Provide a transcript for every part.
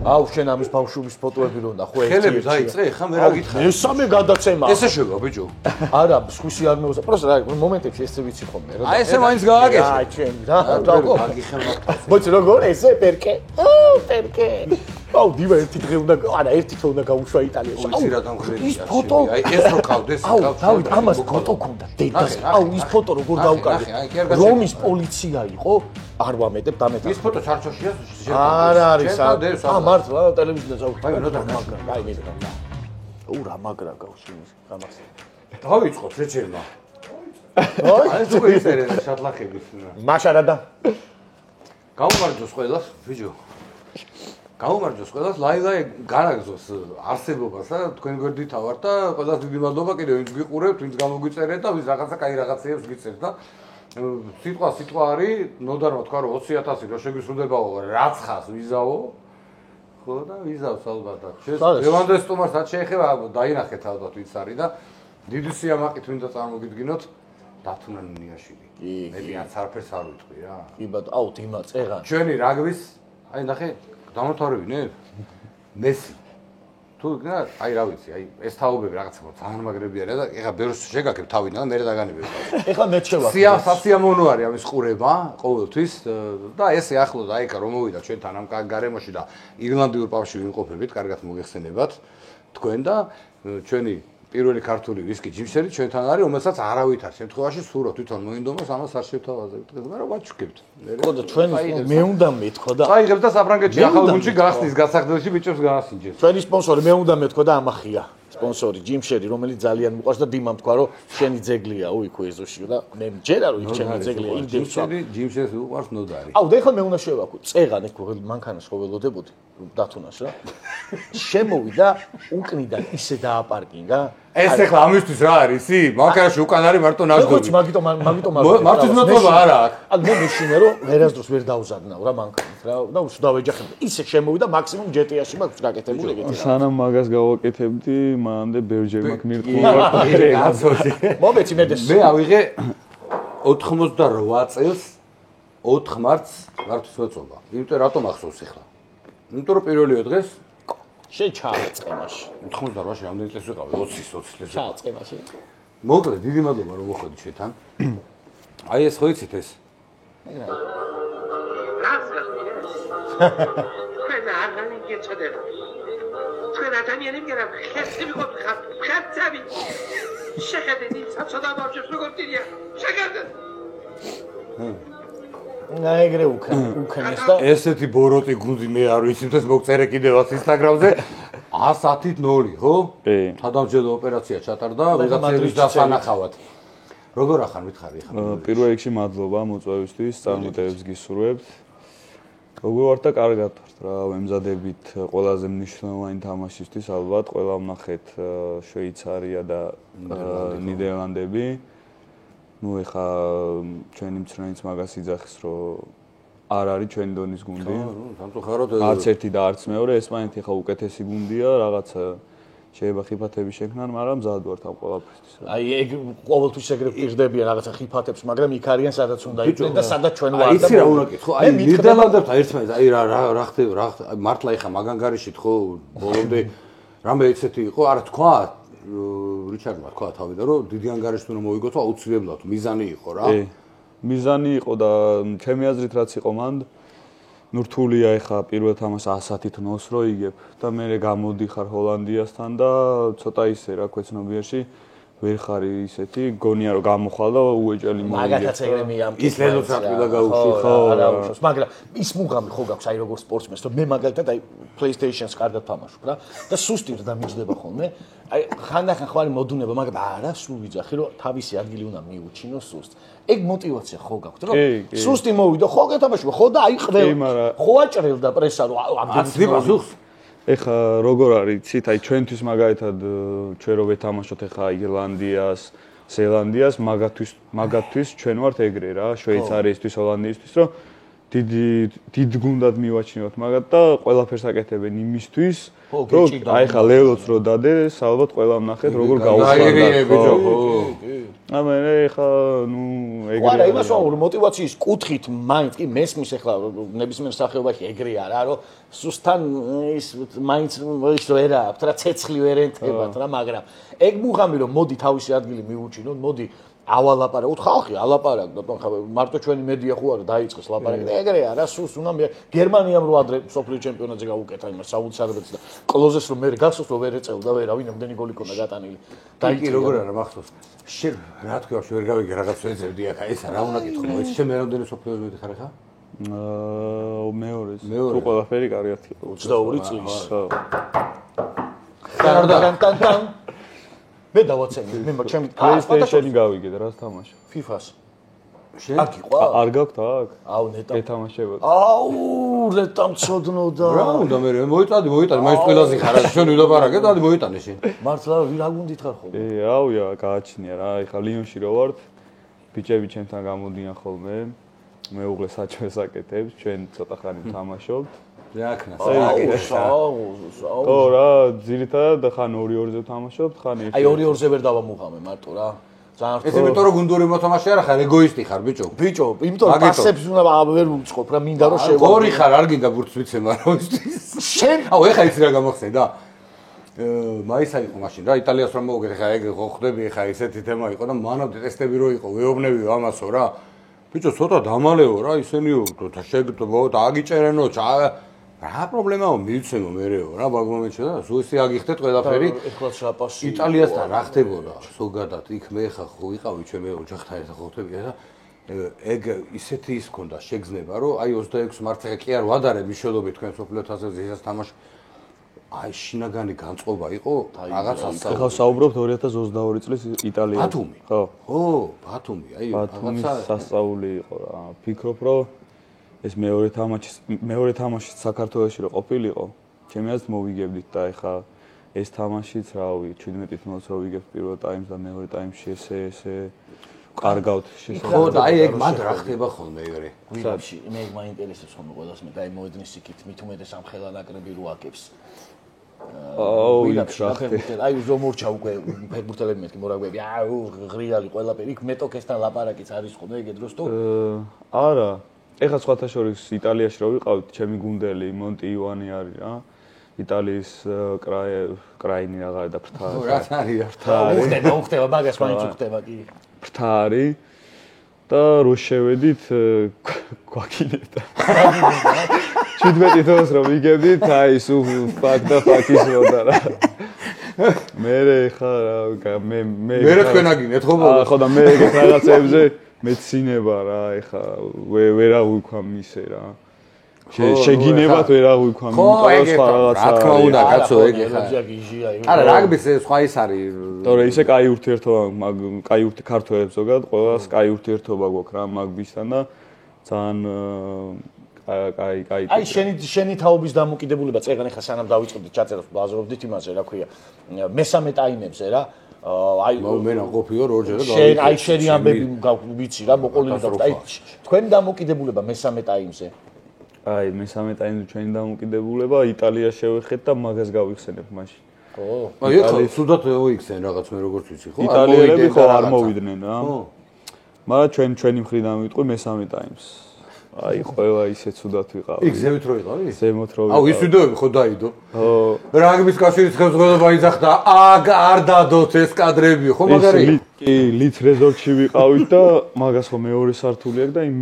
აუ შენ ამის ბავშვობის ფოტოები რო და ხო ერთი ხელები დაიწყე ხა მე რა გითხარ მესამე გადაცემა ესე შევა ბიჭო არა სხვისი არ მეუზა პროსტა რა მომენტებში ესე ვიცი ხოლმე რა აი ესე მაინც გააკეთე აი ჩემ რა მოიცი როგორ ესე პერკე პერკე აუ დივა ერთი დღე უნდა არა ერთი თვე უნდა გაუშვა იტალიაში ვიცი რა დამხრენია ის ფოტო აი ეს რო ყავდეს აუ დავით ამას ფოტო ქონდა დედას აუ ის ფოტო როგორ დავუკარგე რომის პოლიცია იყო არ ვამეტებ დამეტა ის ფოტო ჩარჩოშია არ არის აა მართლა ტელევიზიაზე წავხვი აი რა დამაგრა აი მე რა ურა მაგრა გავშინის გამახსენე დავიწყოთ რეჩერმა აი ეს უკვე ისე შატლახების მაშარა და გაუმარჯოს ყველას ბიჭო გაუმარჯოს ყველას ლაილა გარაგზოს არსებობას და თქვენ გვერდითა ვართ და ყველას დიდი მადლობა კიდევ ვინც გიყურებთ ვინც გამოგვიწერეთ და ვინც რაღაცა კაი რაღაცეებს გიწერთ და სიტყვა არის ნოდარმა თქვა რომ 20000 რო შეგვისრულდებაო რაც ხას ვიზაო ხო და ვიზავს ალბათ ლევანდოს სტუმარსაც შეეხება დაინახეთ ალბათ ვინც არის და დიდი სიამაყით მინდა წარმოგიდგინოთ დათუნან ნიაშვილი მე არც არაფერს არ ვიტყვი რა კი ბატონო აუ დიმა წეღან ჩვენი რაგბის აი ნახე დამოთავრებინე მესი თუ რა აი რა ვიცი აი ეს თაობები რაღაცა ძალიან მაგრები არის და ეხა ბევრს შეგაკებ თავიდან და მე დაგანებებ ეხლა მე შევა სასიამოვნო არის ამის ყურება ყოველთვის და ესე ახლო და აიქა რომ მოვიდა ჩვენთან ამ გარემოში და ირლანდიურ პავში ვიმყოფებით კარგად მოგეხსენებათ თქვენ და ჩვენი პირველი ქართული ვისკი ჯიმსერი ჩვენთან არის რომელსაც არავითარ შემთხვევაში სურო თვითონ მოინდომას ამას არ შევთავაზებთ მაგრამ ვაჩუქებთ ხო და ჩვენ მე უნდა მეთქვა და აიღებს და საფრანგეთში ახალ გუნდში გახსნის გასახდელში ბიჭებს გაასინჯეს ჩვენი სპონსორი მე უნდა მეთქვა და ამახია სპონსორი ჯიმშერი რომელიც ძალიან მიყვარს და დიმამ თქვა რომ შენი ძეგლია უიქო ეზოში და მე მჯერა რომ იქ ჩემი ძეგლია იქ ჯიმშერი ჯიმშერს უყვარს ნოდარი აუ და ეხლა მე უნდა შევაქო წეღან ეგ მანქანას ხო ველოდებოდი დათუნას რა შემოვიდა უკნიდან ისე დააპარკინგა ეს ეხლა ამისთვის რა არის ისი მანქანაში უკან არის მარტო ნაშდომი მაგიტომ მართვის მოწობა არა აქვს ან მე მეშინე რომ ვერასდროს ვერ დავზადნავ რა მანქანით რა და უშ დავეჯახებ ისე შემოვიდა მაქსიმუმ GTA-ში მაქვს გაკეთებული ეგეთი სანამ მაგას გავაკეთებდი მანამდე ბევრჯერ მაქვს მირთული მომეცი მე ავიღე 88 წელს 4 მარტს მართვის მოწობა იმიტომ რატომ ახსოვს ეხლა იმიტომ რომ პირველივე დღეს შენ ჩააწყე მაშინ 88-ში რამდენი წელი ვიყავი 20 წელი ჩააწყე მაშინ მოკლედ დიდი მადლობა რომ მოხვედით ჩვენთან აი ეს ხო იცით ეს თქვენ აღანი გეწოდება თქვენ ადამიანები გერა ხერხი ვიყოთ ხერხები შეხედეთ საწოდა ბავშვებს როგორ დილია შეხედეთ ნაეგრე უკანეს და ესეთი ბოროტი გუნდი მე არ ვიცი ეს მოგწერე კიდევაც ინსტაგრამზე 110-0 ხო? თავდამსჯელო ოპერაცია ჩატარდა ვიღაცების დასანახავად. როგორ ახარ მითხარი ხა? პირველ რიგში მადლობა მოწვევისთვის, წარმატებებს გისურვებთ. როგორ ვართ და კარგად ვართ რა, ვემზადებით ყველაზე მნიშვნელოვანი თამაშისთვის ალბათ, ყველა ვნახეთ შვეიცარია და ნიდერლანდები. ნუ ეხა ჩვენი მცრენიც მაგას იძახის რომ არ არის ჩვენი დონის გუნდი. სამწუხაროდ არც ერთი და არც მეორე, ესპანეთი ხა უკეთესი გუნდია, რაღაცა შეიძლება ხიფათები შექმნან, მაგრამ მზად ვართ ამ ყველაფერთვის. აი ეგ ყოველთვის ეგრე პირდებიან რაღაცა ხიფათებს, მაგრამ იქ არიან სადაც უნდა იყვნენ და სადაც ჩვენ ვართ. იცი რა უნდა კითხო, აი ნიდერლანდებთან ერთმანეთს, აი რა ხდება, მართლა ეხა მაგანგარიშით ხო ბოლომდე რამე ისეთი იყო, არა თქვა რიჩარდმა თქვა თავიდან რომ დიდი ანგარიშში უნდა მოიგოთ, აუცილებლად მიზანი იყო რა. მიზანი იყო და ჩემი აზრით რაც იყო მან ნუ რთულია ეხა პირველ თამაშს 110-0 რო იგებ და მე გამოდიხარ ჰოლანდიასთან და ცოტა ისე რა ქვეცნობიერში ვერ ხარი ისეთი გონია რომ გამოხვალ და უეჭელი მოიგებ. მაგათაც ეგრე მიამკი. ის ლელოს რატვილა გაუშვი ხო არა უშავს, მაგრამ ის მუღამი ხო გაქვს აი როგორც სპორტსმენს, რომ მე მაგალითად აი PlayStation-ს კარგად თამაშობ რა და სუსტი და მიჯდება ხოლმე. აი ხანდახან ხვალ მოდუნება, მაგრამ არა სულ ვიძახი რომ თავისი ადგილი უნდა მიუჩინო სუსტს. ეგ мотивация ხო გაქვთ რომ სუსტი მოვიდო ხო გეთამაშო ხო და აი ყველა ხო აჭრელდა პრესა რომ ამდენი პასუხს ეხა როგორ არის ცით აი ჩვენთვის მაგალითად ჩვენ რო ვეთამაშოთ ეხა ირლანდიას ზელანდიას მაგათთვის ჩვენ ვართ ეგრე რა შვეიცარიისთვის ჰოლანდიისთვის რომ დიდ გუნდად მივაჩინოთ მაგათ და ყველაფერს აკეთებენ იმისთვის რომ აი ხა ლელოც რო დადე ალბათ ყველა ვნახეთ როგორ გაუხარდა ხო ამერე ხა ნუ ეგრე არა იმას ვამბობ мотиваციის კუთხით მაინც კი მესმის ახლა ნებისმიერ სახეობაში ეგრე არა რომ სუსთან ის მაინც ის ვერა აქვს რა ცეცხლი ვერ ენტებათ რა მაგრამ ეგ მუღამი რომ მოდი თავისი ადგილი მიუჩინოთ მოდი ავალაპარაკოთ ხალხი ალაპარაკ ხა მარტო ჩვენი მედია ხო არა დაიწყეს ლაპარაკი ეგრე არა სულს უნდა გერმანიამ რო ადრე სოფლიო ჩემპიონატზე გავუკეთა იმას საუდის და კლოზეს რომ მე გახსოვს რომ ვერ ეწევდა ვერავინ ამდენი გოლი ქონდა გატანილი დაიწყე როგორ არა მახსოვს შენ რა თქვა ვერ გავიგე რაღაც შეძებდი აქ ეს რა უნდა კითხო ეს შენ მე რამდენი სოფლიო მედიხარ ხა მეორეს თუ ყველაფერი კარგად იყო 22 წლის ხო მე დავაცემი მე ჩემი PlayStation-ი გავიგეთ რა თამაშობ FIFA-ს შენ აქ იყო არ გაქვთ აქ აუ ნეტა ეთამაშებოდ აუ ნეტა მწოდნოდა რა უნდა მე მოიტადი მაინც ყველაზე ხარ შენ ვილაპარაკე და მოიტანე შენ მართლა რა გუნდით ხარ ხოლმე აუია გააჩნია რა ეხა ლიონში რო ვართ ბიჭები ჩემთან გამოდიან ხოლმე მეუღლე საჭმელს აკეთებს ჩვენ ცოტა ხანი ვთამაშობთ აუ რა ძირითადად ხან 2-2-ზე ვთამაშობთ ხან 1 აი 2-2-ზე ვერ დავამუღამე მარტო რა ძალიან ეს იმიტომ რომ გუნდური მოთამაშე არა ხარ ეგოისტი ხარ ბიჭო ბიჭო იმიტომ რომ პასებს უნდა ვერ უწყობ რა მინდა რომ შევა ორი ხარ არ გინდა ბურთს ვიცე მაგრამ შენ აუ ეხა იცი რა გამახსენდა მაისა იყო მაშინ რა იტალიას რომ მოვგე ხა ეგ ხვდები ხა ესეთი თემა იყო და მანამდე ტესტები რო იყო ვეუბნებიო ამასო რა ბიჭო ცოტა დამალეო რა ისენიო და შეგდო და აგიჭერენო რა პრობლემაო მივცემო მერეო რა მაგ მომენტში და ზუსტი აგიხდეთ ყველაფერი ეხლა შაპასი იტალიასთან რა ხდებოდა ზოგადად იქ მე ხა ხო ვიყავი ჩვენ მე ოჯახთან ერთად ხვდები და ეგ ისეთი ის ქონდა შეგზნება რომ აი 26 მარტს კი არ ვადარებ მიშელობი თქვენ სოფლიო თასებზე ისას თამაში აი შინაგანი განწყობა იყო რაღაც ასწავლი ეხლა საუბრობთ 2022 წლის იტალიაში ბათუმი ხო ო ბათუმი აი ბათუმის სასწაული იყო რა ფიქრობ რომ ეს მეორე თამაშიც საქართველოში რო ყოფილიყო ჩემი აზრით მოვიგებდით და ეხა ეს თამაშიც რავი 17-ით მოც რო ვიგებთ პირველ ტაიმს და მეორე ტაიმში ესე კარგავთ ხო და აი ეგ მაგ რა ხდება ხოლმე ეგრე გვირაბში მე მაინტერესებს ხოლმე ყველას მე და აი მოედნის იქით მით უმეტეს ამ ხელა ნაკრები რო აკებს აუ იქ რა ხდება აი ზომორჩა უკვე ფეხბურთელები მეთქი მორაგბეები აუ ღრიალი ყველაფერი იქ მეტოქესთან ლაპარაკიც არის ხოლმე ეგ დროს თუ არა ეხლა სხვათა შორის იტალიაში რო ვიყავით ჩემი გუნდელი მონტი ივანი არის რა იტალიის კრაინი რაღაც და ფრთარი რაც არის უხდება მაგას მაინც უხდება კი ფრთარი და რო შევედით გვაკინებდა 17 თვეს რომ ვიგებდით აი სულ ფაქტა ფაქტისმოდა რა მე ხა მე თქვენ აგინეთ ხო ხო და მე ეგეთ რაღაცებზე მეცინება რა ეხა ვერა ვიქვამ ისე რა შეგინებათ ვერა ვიქვამ იმიტომ რომ სხვა რაღაცა რა თქმა უნდა კაცო ეგ ეხა არა რაგბის სხვა ის არის თორე ისე კაი ურთიერთობა კაი ქართველებს ზოგადად ყველას კაი ურთიერთობა გვაქვს რა მაგბისთან და ძალიან კაი აი შენი თაობის დამოკიდებულება წეგან ეხა სანამ დავიწყებდით ჩაწერას ბაზრობდით იმაზე რა ქვია მესამე ტაიმებზე რა აი მე ნაყოფიო როჯერ და შენ აი შენი ამბები ვიცი რა მოყოლინე და აი თქვენი დამოკიდებულება მესამე ტაიმზე აი მესამე ტაიმზე ჩვენი დამოკიდებულება იტალია შევეხეთ და მაგას გავიხსენებ მაშინ ხო აი ეხლა სუდად მოიქცენ რაღაც მე როგორც ვიცი ხო იტალიელები ხო არ მოვიდნენ რა მაგრამ ჩვენი მხრიდან ვიტყვი მესამე ტაიმს აი ყველა ისე ცუდად ვიყავი. იქ ზემოთ რო იყავი? ზემოთ რო ვიყავი. აუ ის ვიდეოები ხო დაიდო? ხო. რაგბის კავშირის ხელმძღვანელობა იძახდა, არ დადოთ ეს კადრები, ხო მაგარი? კი, ლით რეზორტში ვიყავით და მაგას ხო მეორე სართული აქვს და იმ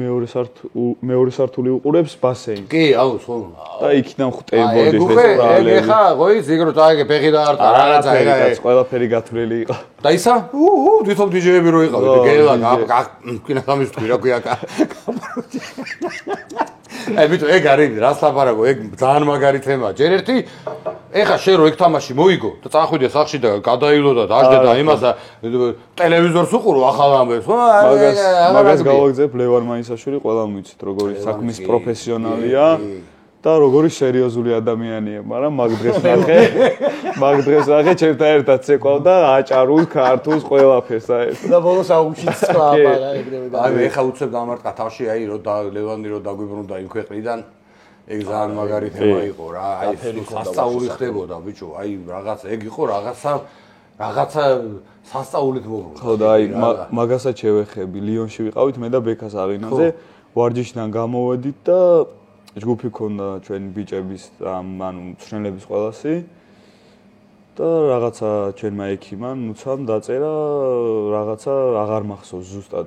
მეორე სართული უყურებს ბასეინს. კი, აუ ხო. და იქიდან ხვდებოდი ეს ეგ ხა, ხო ის ეგ რო წაიგე ფეხი და არტა რაღაცა ეგ ყველაფერი გათვლილი იყო. და ისა? თვითონ დიჯეები რო იყავით, გელა, კინა გამის თქვი რა ქვია. აი ბიჭო ეგ არის რას ლაპარაკო ეგ ძალიან მაგარი თემაა ჯერ ერთი ეხა შენ რო ეგ თამაში მოიგო და წახვიდე სახში და გადაილო და დაждე და იმას და ტელევიზორს უყურო ახალ ამბებს ხო მაგას გავაგზავნებ ლევან მაისაშვილი ყველამ ვიცით როგორი საქმის პროფესიონალია და როგორი სერიოზული ადამიანია მაგრამ მაგ დღეს ნახე ჩემთან ერთად ცეკვავდა აჭარულ ქართულს ყველაფერს საერთოდ და ბოლოს აუჩიც ლაპარა ეგრევე აი ეხა უცებ დამარტყა თავში აი რო ლევანი რო დაგვიბრუნდა იმ ქვეყნიდან ეგ ძალიან მაგარი თემა იყო რა აი სასწაული ხდებოდა ბიჭო აი რაღაც ეგ იყო რაღაცა რაღაცა სასწაულით მოგრუნა. ხო და აი მაგასაც შევეხები, ლიონში ვიყავით მე და ბექას არინაზე, ვარჯიშიდან გამოვედით და ჯგუფი ქონდა ჩვენი ბიჭების ანუ მწვრთნელების ყველასი და რაღაცა ჩვენმა ექიმან უცამ დაწერა რაღაცა აღარ მახსოვს ზუსტად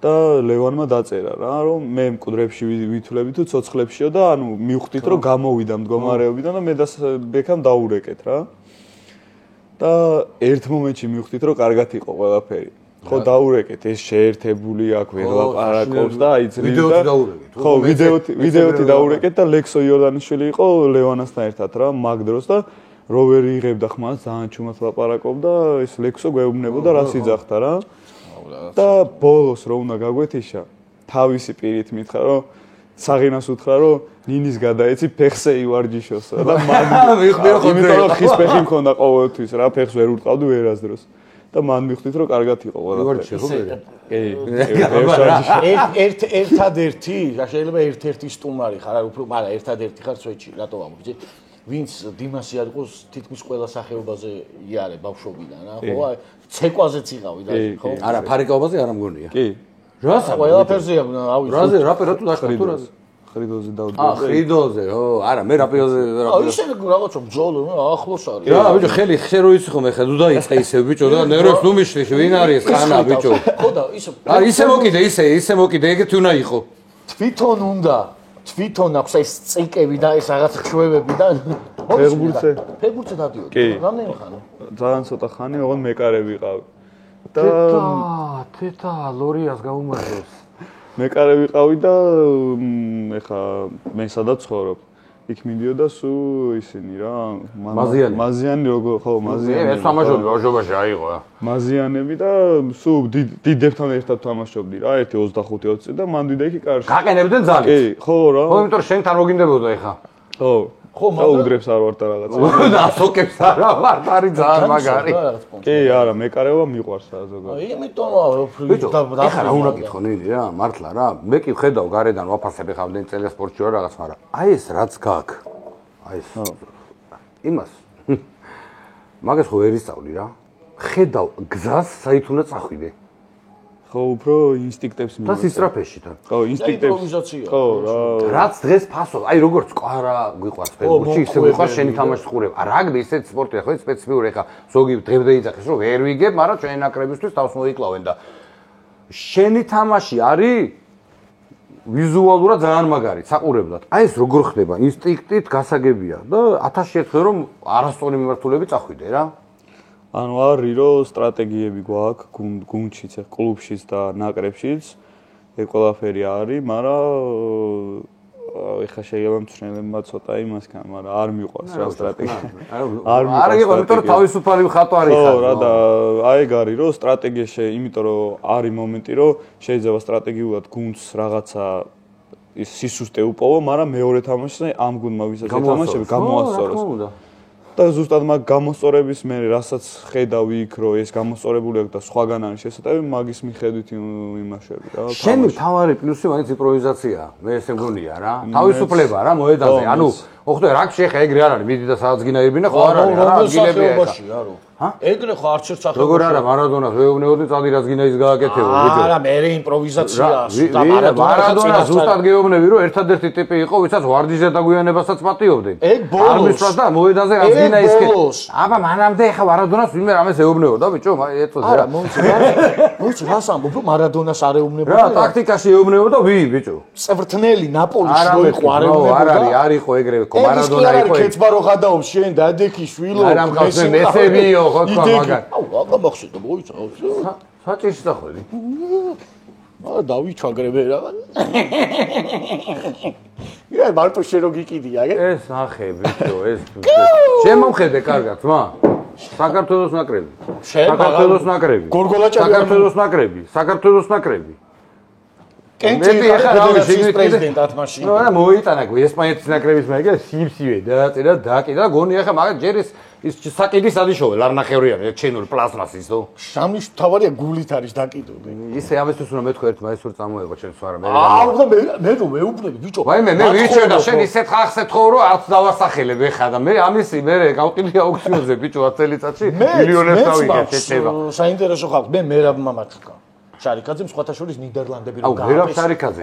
და ლევანმა დაწერა რა რომ მე მკვდრებში ვითვლები თუ ცოცხლებშიო და ანუ მივხვდით რომ გამოვიდა მდგომარეობიდან და მე და ბექამ დაურეკეთ რა და ერთ მომენტში მივხვდით რომ კარგად იყო ყველაფერი ხო დაურეკეთ ეს შეერთებული აქ ვერ ლაპარაკობს და აი ვიდეოთი დაურეკეთ ხო ვიდეოთი დაურეკეთ და ლექსო იორდანიშვილი იყო ლევანასთან ერთად რა მაგ დროს და როვერი იღებდა ხმას ძალიან ჩუმად ლაპარაკობდა ეს ლექსო გვეუბნებოდა რას იძახდა რა და ბოლოს რომ უნდა გაგვეთიშა თავისი პირით მითხრა რომ საღინას უთხრა რომ ნინის გადაეცი ფეხზე ივარჯიშოს და მან მიხდიო ხო იმიტომ რომ ხის ფეხი მქონდა ყოველთვის რა ფეხს ვერ ურტყავდი ვერასდროს და მან მივხვდით რომ კარგად იყო ყველაფერი. ერთადერთი, შეიძლება ერთ-ერთი სტუმარი ხარ, უფრო, მაგრამ ერთადერთი ხარ სვეტში, რატო ამბობ? ვინც დიმასი არ იყოს თითქმის ყველა სახეობაზე იარე ბავშვობიდან, რა, ხო? ცეკვაზეც იყავი და ხო? არა, ფარიკაობაზე არ ამგონია. კი. რასა ყველაფერზე ავი. რაზე, რა პერატუ დაშკა თუ რაზე? ხრიდოზე დავდო. ხრიდოზე, ხო, არა, მე რაპიოზე ისე რაღაცა ბძოლო, ახლოს არის. რა, ბიჭო, ხელი ხე რო იცი ხომ ეხლა ნუ დაიწყე ისე ბიჭო და ნერვებს ნუ მიშლი, ვინ არის ხანა ბიჭო? ხო და ისე. არა, ისე მოკიდე, ეგეთი უნდა იყო. თვითონ უნდა თვითონ აქვს ეს წიკები და ეს რაღაც ხვევები და ფეგურცე დადიოდი. რამდენი ხანი? ძალიან ცოტა ხანი, ოღონდ მეკარე ვიყავი. და თეთა ლორიას გაუმარჯოს. მეკარე ვიყავი და ეხა მე სადაც ცხოვრობ. იქ მიდიოდა სულ ისინი რა, მაზიანი როგორ ხო, მაზიანი. ეს თამაშობდი ბავშვობაში აიღო რა. მაზიანები და სულ დიდებთან ერთად თამაშობდი რა, ერთი 25-20 წელი და მან დიდა იქი კარში. გაყენებდნენ ძალით. კი, ხო რა. ხო, იმიტომ რომ შენთან მოგინდებოდა ეხა. ხო. ხო, მაგრამ არ ვარ და რაღაცა. და სოკებს არა ვარ, არის ძალიან მაგარი. კი, არა, მეკარეობა მიყვარს რა ზოგადად. აი, იმიტომ და ეხა რა უნდა გითხო ნინი რა, მართლა რა. მე კი ვხედავ გარედან ვაფასებ ეხა ამდენი წელი სპორტში ვარ რაღაც, მაგრამ აი ეს რაც გაქვს. აი ეს. იმას. მაგას ხო ვერ ისწავლი რა. ხედავ გზას საით უნდა წახვიდე. ხო, უფრო ინსტინქტებს და სისწრაფეში და. ხო, ინსტინქტებს. ხო, რა. რაც დღეს ფასო, აი როგორც ყარა გვიყვარს ფეხბურთში, ისე გვიყვარს შენი თამაშს ყურებ. რაგბი ისეთ სპორტია, ხო, სპეციფიკური ხა. ზოგი დღემდე იძახის, რომ ვერ ვიგებ, მაგრამ ჩვენი ნაკრებისთვის თავს მოიკლავენ და შენი თამაში არის ვიზუალურად ძალიან მაგარი, საყურებლად. აი ეს როგორ ხდება? ინსტინქტით გასაგებია და 1000 ერთხელ რომ არასწორი მიმართულები წახვიდე რა. ანუ არის რომ სტრატეგიები გვაქვს გუნდშიც, კლუბშიც და ნაკრებშიც. ეგ ყველაფერი არის, მაგრამ ეხა შეიძლება მწვრთნელებმა ცოტა იმას გან, მაგრამ არ მიყვარს რა სტრატეგია. არ იყო, იმიტომ რომ თავისუფალი მხატვარი ხარ. ხო, რა და აი ეგ არის რომ სტრატეგიაში, იმიტომ რომ არის მომენტი რომ შეიძლება სტრატეგიულად გუნდს რაღაცა ის სისუსტე უპოვო, მაგრამ მეორე თამაშზე ამ გუნდმა ვისაც ეთამაშები გამოასწოროს. და ზუსტად მაგ გამოსწორების მე რასაც ხედავ იქ რომ ეს გამოსწორებული აქვს და სხვაგან არის შესაძლებელი მაგის მიხედვით იმაშები რა. შენი თავარი პლუსი მაინც იმპროვიზაციაა. მე ესე მგონია რა. თავისუფლება რა მოედანზე. ანუ ოხდე რაგში ხა ეგრე არ არის. მიდი და სადაც გინაირბინა ხო არ არის რა. გინებია ხა. ეგრე ხო არჩევ სახეობაში. როგორ არა მარადონას ვეუბნეოდი წადი რაც გინაის გააკეთებო ბიჭო. არა მე იმპროვიზაცია. მარადონა ზუსტად გეუბნები რომ ერთადერთი ტიპი იყო ვისაც ვარჯიშზე დაგვიანებასაც პატიობდნენ. ეგ ბოლოს. არ მისვას და მოედანზე რაც გინაის აბა მანამდე ხა მარადონას ვინმე რამეს ეუბნებოდა ბიჭო ეწოდე რა. არა მოიცი რას ამბობ რომ მარადონას არ ეუბნებოდა. რა ტაქტიკაში ეუბნებოდა ვინ ბიჭო? წევრთნელი ნაპოლის რო იყო არ ეუბნებოდა. არ არის არ იყო ეგრევე მარადონა იყო. ეს კეცბარო გადაობს შენ დადექი შვილო. არა მყავს მესებიო ხო თქვა მაგარ. აუ აბა მოხსენდა მოიცა. საჭიში დახვედი. არა დავიჩაგრებე რა. ია მარტო შენ რო გიკიდია ეგ? ეს ნახე ბიჭო ეს. შენ მომხედე კარგად მა. საქართველოს ნაკრები. საქართველოს ნაკრები. გორგოლაჭარი. საქართველოს ნაკრები. საქართველოს ნაკრები. კენჭი ფედერაციის პრეზიდენტად მაშინ. ნუ არა მოიტანა ესპანეთის ნაკრების მაგა სივსივე დააწერა დააკიდა გონი ახლა მაგა ჯერ ის საკიდის ადიშოვე ლარნახევრი არის ჩენური პლასმასის თო სამის თავარია გულით არის დაკიდული. ისე ამისთვის უნდა მეთქვა ერთ მაისურ წამოება ჩემს არა მე მე რომ მეუბნები ბიჭო ვაიმე მე ვიცი და შენ ისეთ ხახს ეთხოვ რომ არც დავასახელებ ეხა და მე ამისი მე გავყიდია აუქციონზე ბიჭო 10 წელიწადში მილიონებს დავიკეთ შეება საინტერესო ხალხი მე მერაბ მამაჩუკა შარიკაძემ სხვათა შორის ნიდერლანდები რომ გააკეთეს შარიკაძე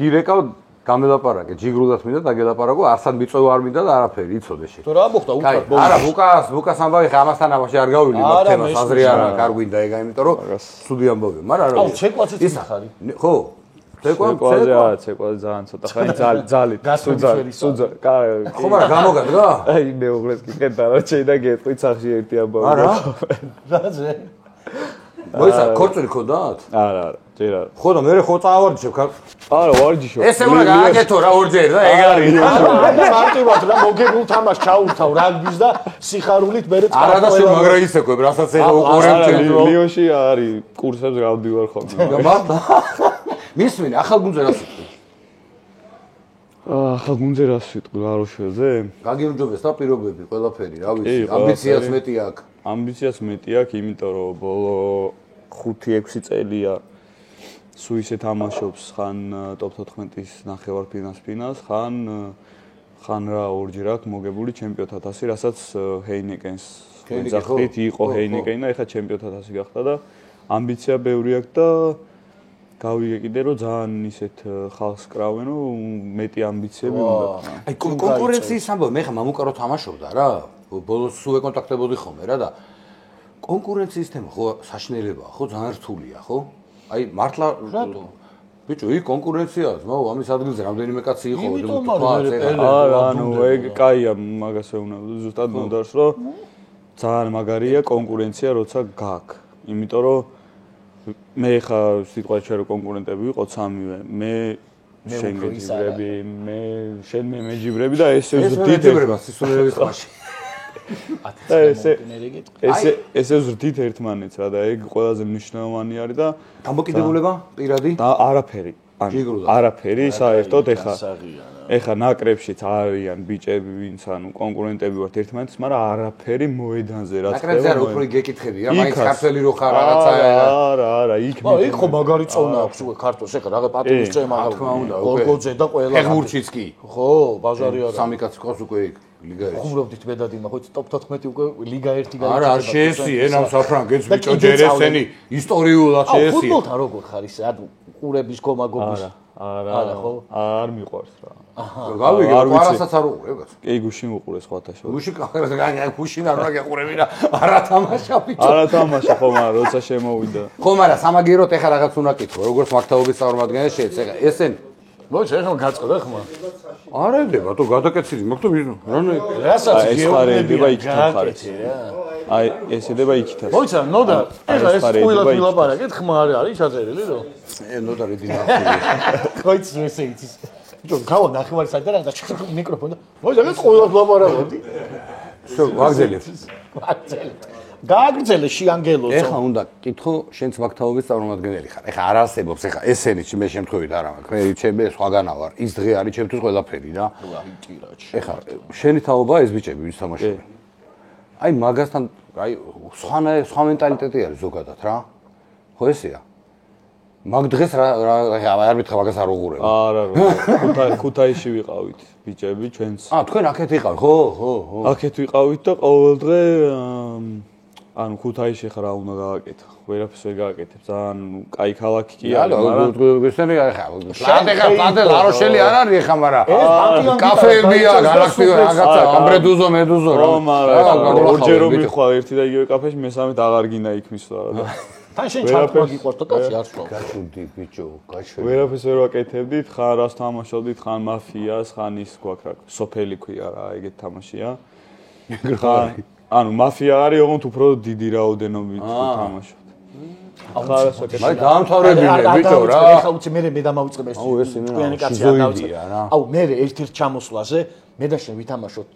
გირეკავ გამელაპარაკე ჯიგრუდათ მინდა დაგელაპარაკო არსად მიწვევა არ მინდა და არაფერი იცოდე შე თუ რა მოხდა უკარ არა ბუკას ამბავი ხა ამასთან ამაში არ გავილი მაგ თემას აზრი არა კარგვინდა ეგა იმიტომ რომ სუდი ამბავი მაგრამ არა აუ ცეკვაციც მიხარი ხო ცეკვაზე არა ცეკვაზე ძალიან ცოტა ხანი ძალით სუძა ხო მაგრამ გამოგადგა აი მეუღლეს კი კეთა რა შეიძლება გეტყვით სახში ერთი ამბავი არა რაზე მოიცა ქორწილი ქონდათ არა ჯერ არა ხო და მე ხო წავარჯიშებ ხარ არა ვარჯიშობ ესე უნდა გააკეთო რა ორჯერ და ეგ არის მარტივად რა მოგებულ თამაშ ჩაურთავ რაგბის და სიხარულით მე წავ არა და შენ მაგრა ისეკვებ რასაც ეხა უყურებ ლიონში არის კურსებს გავდივარ ხოლმე მარტო მისმინე ახალგუნდზე რა სიტყვი ახალგუნდზე რა სიტყვი ლაროშველზე გაგიმჯობეს და პირობები ყველაფერი რა ვიცი ამბიციაც მეტი აქვს ამბიციაც მეტი აქვს იმიტომ რომ ბოლო 5-6 წელია სულ ისე თამაშობს ხან ტოპ 14-ის ნახევარფინალს ხან რა ორჯერ აქვს მოგებული ჩემპიონთა თასი რასაც ჰეინეკენს ეძახით იყო ჰეინეკენი და ეხლა ჩემპიონთა თასი გახდა და ამბიცია ბევრი აქვს და გავიგე კიდე რომ ძალიან ისეთ ხალხს კრავენ რომ მეტი ამბიციები უნდა აი კონკურენციის ამბავი მე ხა მამუკარო თამაშობდა რა ბოლოს სულ ეკონტაქტებოდი ხოლმე რა და კონკურენციის თემა ხო საშინელებაა ხო ძალიან რთულია ხო აი მართლა ბიჭო იქ კონკურენციაა ძმაო ამის ადგილზე რამდენიმე კაცი იყო არა ანუ ეგ კაია მაგას ეუბნება ზუსტად მომდარს რომ ძალიან მაგარია კონკურენცია როცა გაქვს იმიტომ რომ მე ხა სიტყვა ჩვენ რო კონკურენტები ვიყოთ სამივე მე შენ გეჯიბრები მე შენ მე მეჯიბრები და ესე ვზრდით სისულელების ხმაში ესე ვზრდით ერთმანეთს რა და ეგ ყველაზე მნიშვნელოვანი არის და დამოკიდებულება პირადი და არაფერი არაფერი საერთოდ ეხა ნაკრებშიც არიან ბიჭები ვინც ანუ კონკურენტები ვართ ერთმანეთს მაგრამ არაფერი მოედანზე რა თქმა უნდა ნაკრებზე არა უფრო გეკითხები რა მაინც ქართველი რო ხარ რაღაცაა არა იქ ხო მაგარი წონა აქვს უკვე ქართოს ეხა რაღა პატიმის წემა თქმა უნდა გოლგოძე და ყველა ფეხბურთშიც კი ხო ბაზარი არა სამი კაცი ყავს უკვე იქ ლიგა 1 ხუმრობდით მედადინა ხო ტოპ 14 უკვე ლიგა 1 გაიქცა არა არ შეესიე ნამ საფრანგეთს ბიჭო ჯერ ესენი ისტორიულად შეესიე ფუტბოლთან როგორ ხარ ისე ანუ ყურების გომაგობის არა ხო არ მიყვარს რა გავიგე ყარასაც არ უყურებ კაცო კი გუშინ უყურე სხვათა შორის გუშინ გუშინ არ უნდა გეყურები რა არა თამაშა ბიჭო არა თამაშა ხო მაგრამ როცა შემოვიდა ხო მაგრამ სამაგიეროდ ეხა რაღაც უნდა კითხო როგორც მართლობის წარმომადგენელი შეეც ეხა ესენი მოიცა ეხლა გაწყდა ხმა არა ეხება თუ გადაკეთილი მოხდა რანაი რასაც გეუბნება იქით ხარეთ აი ესედება იქითაც მოიცა ნოდა ეხლა ეს ყვილად ვილაპარაკეთ ხმა არის ჩაწერილი რომ ნოდა რედინახული ხოიც ესე იცის ბიჭო გავა ნახევარი საათი და რაღაცა მიკროფონი მოიცა ეს ყვილად ვილაპარაკოდი შო ვაგზელებ გააგრძელე შიანგელო ეხლა უნდა კითხო შენც მართლობის წარმომადგენელი ხარ ეხლა არ არსებობს ეხლა ესენი მე შემთხვევით არა მაქვს მე ჩემი სხვაგანა ვარ ის დღე არის ჩემთვის ყველაფერი რა ეხლა შენი თაობა ეს ბიჭები ვის თამაშობენ აი მაგასთან აი სხვა მენტალიტეტი არის ზოგადად რა ხო ესეა მაგ დღეს რა არ მითხა მაგას არ უყურებ არა ქუთაისში ვიყავით ბიჭები ჩვენც თქვენ აქეთ იყავით ხო აქეთ ვიყავით და ყოველ დღე ანუ ქუთაისში ხარ რა უნდა გააკეთო ვერაფერს ვერ გააკეთებ ძალიან კაი ქალაქი კი არის მაგრამ ესენი ხა პლატე ლაროშელი არ არის ხა მაგრამ კაფეებია გალაქტიკა რაღაცა ამბრედუზო მედუზო რა ორჯერ რომ მიხვალ ერთი და იგივე კაფეში მესამედ აღარ გინდა იქ მისვლა და თან შენ ჩარტმა გიყვართ კაცი არ სვავ გაჩუნდი ბიჭო გაჩვენ ვერაფერს ვერ ვაკეთებდით ხან რას თამაშობდით ხან მაფიას ხან ის გვაქვს რა სოფელი ქვია რა ეგეთ თამაშია ანუ მაფია არის ოღონდ უფრო დიდი რაოდენობით თამაშობთ აი დაამთავრებინე ბიჭო რა ეხლა უცე მე დამავიწყებ ეს თქვენი კაცი არ დავიწყებ აუ მე ერთ-ერთ ჩამოსვლაზე მე და შენ ვითამაშოთ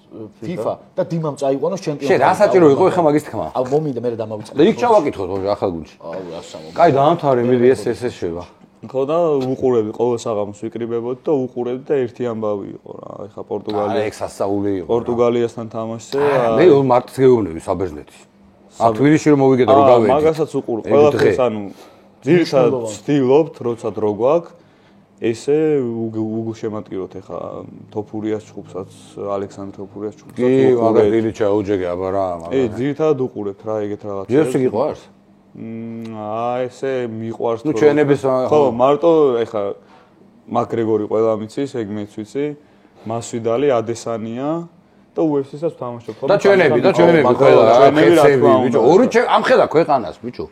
FIFA და დიმამ წაიყვანოს ჩემპიონი შენ რა საჭირო იყო ეხლა მაგის თქმა აუ მომინდა მე დამავიწყებ და იქ ჩავაკითხოთ ახალგუნდში აუ რა სამო კაი დაამთავრე მე ეს შევა ხო და უყურებდი ყოველ საღამოს ვიკრიბებოდი და უყურებდი და ერთი ამბავი იყო რა. ეხა ექსასაული იყო. პორტუგალიასთან თამაშზე. მე მარტს გეუბნები საბერძნეთის. აქ თბილისში რომ მოვიგე და რომ გავედი. მაგასაც უყურ ყველაფერს ანუ ძირითადად ვცდილობთ როცა დრო გვაქვს ესე უგულშემატკივროთ ეხა თოფურიას ჯგუფსაც ალექსანდრე თოფურიას ჯგუფსაც კი მაგა დიდი ჩაუჯეგე აბა რა ძირითადად უყურებთ რა ეგეთ რაღაცას UFC გიყვარს ესე მიყვარს ნუ ჩვენების ხო მარტო ეხა მაკგრეგორი ყველა მიცის ეგ მეც ვიცი მასვიდალი ადესანია და UFC-საც ვთამაშობ ხო და ჩვენები ყველა ჩვენები ბიჭო ორი ამხედა ქვეყანას ბიჭო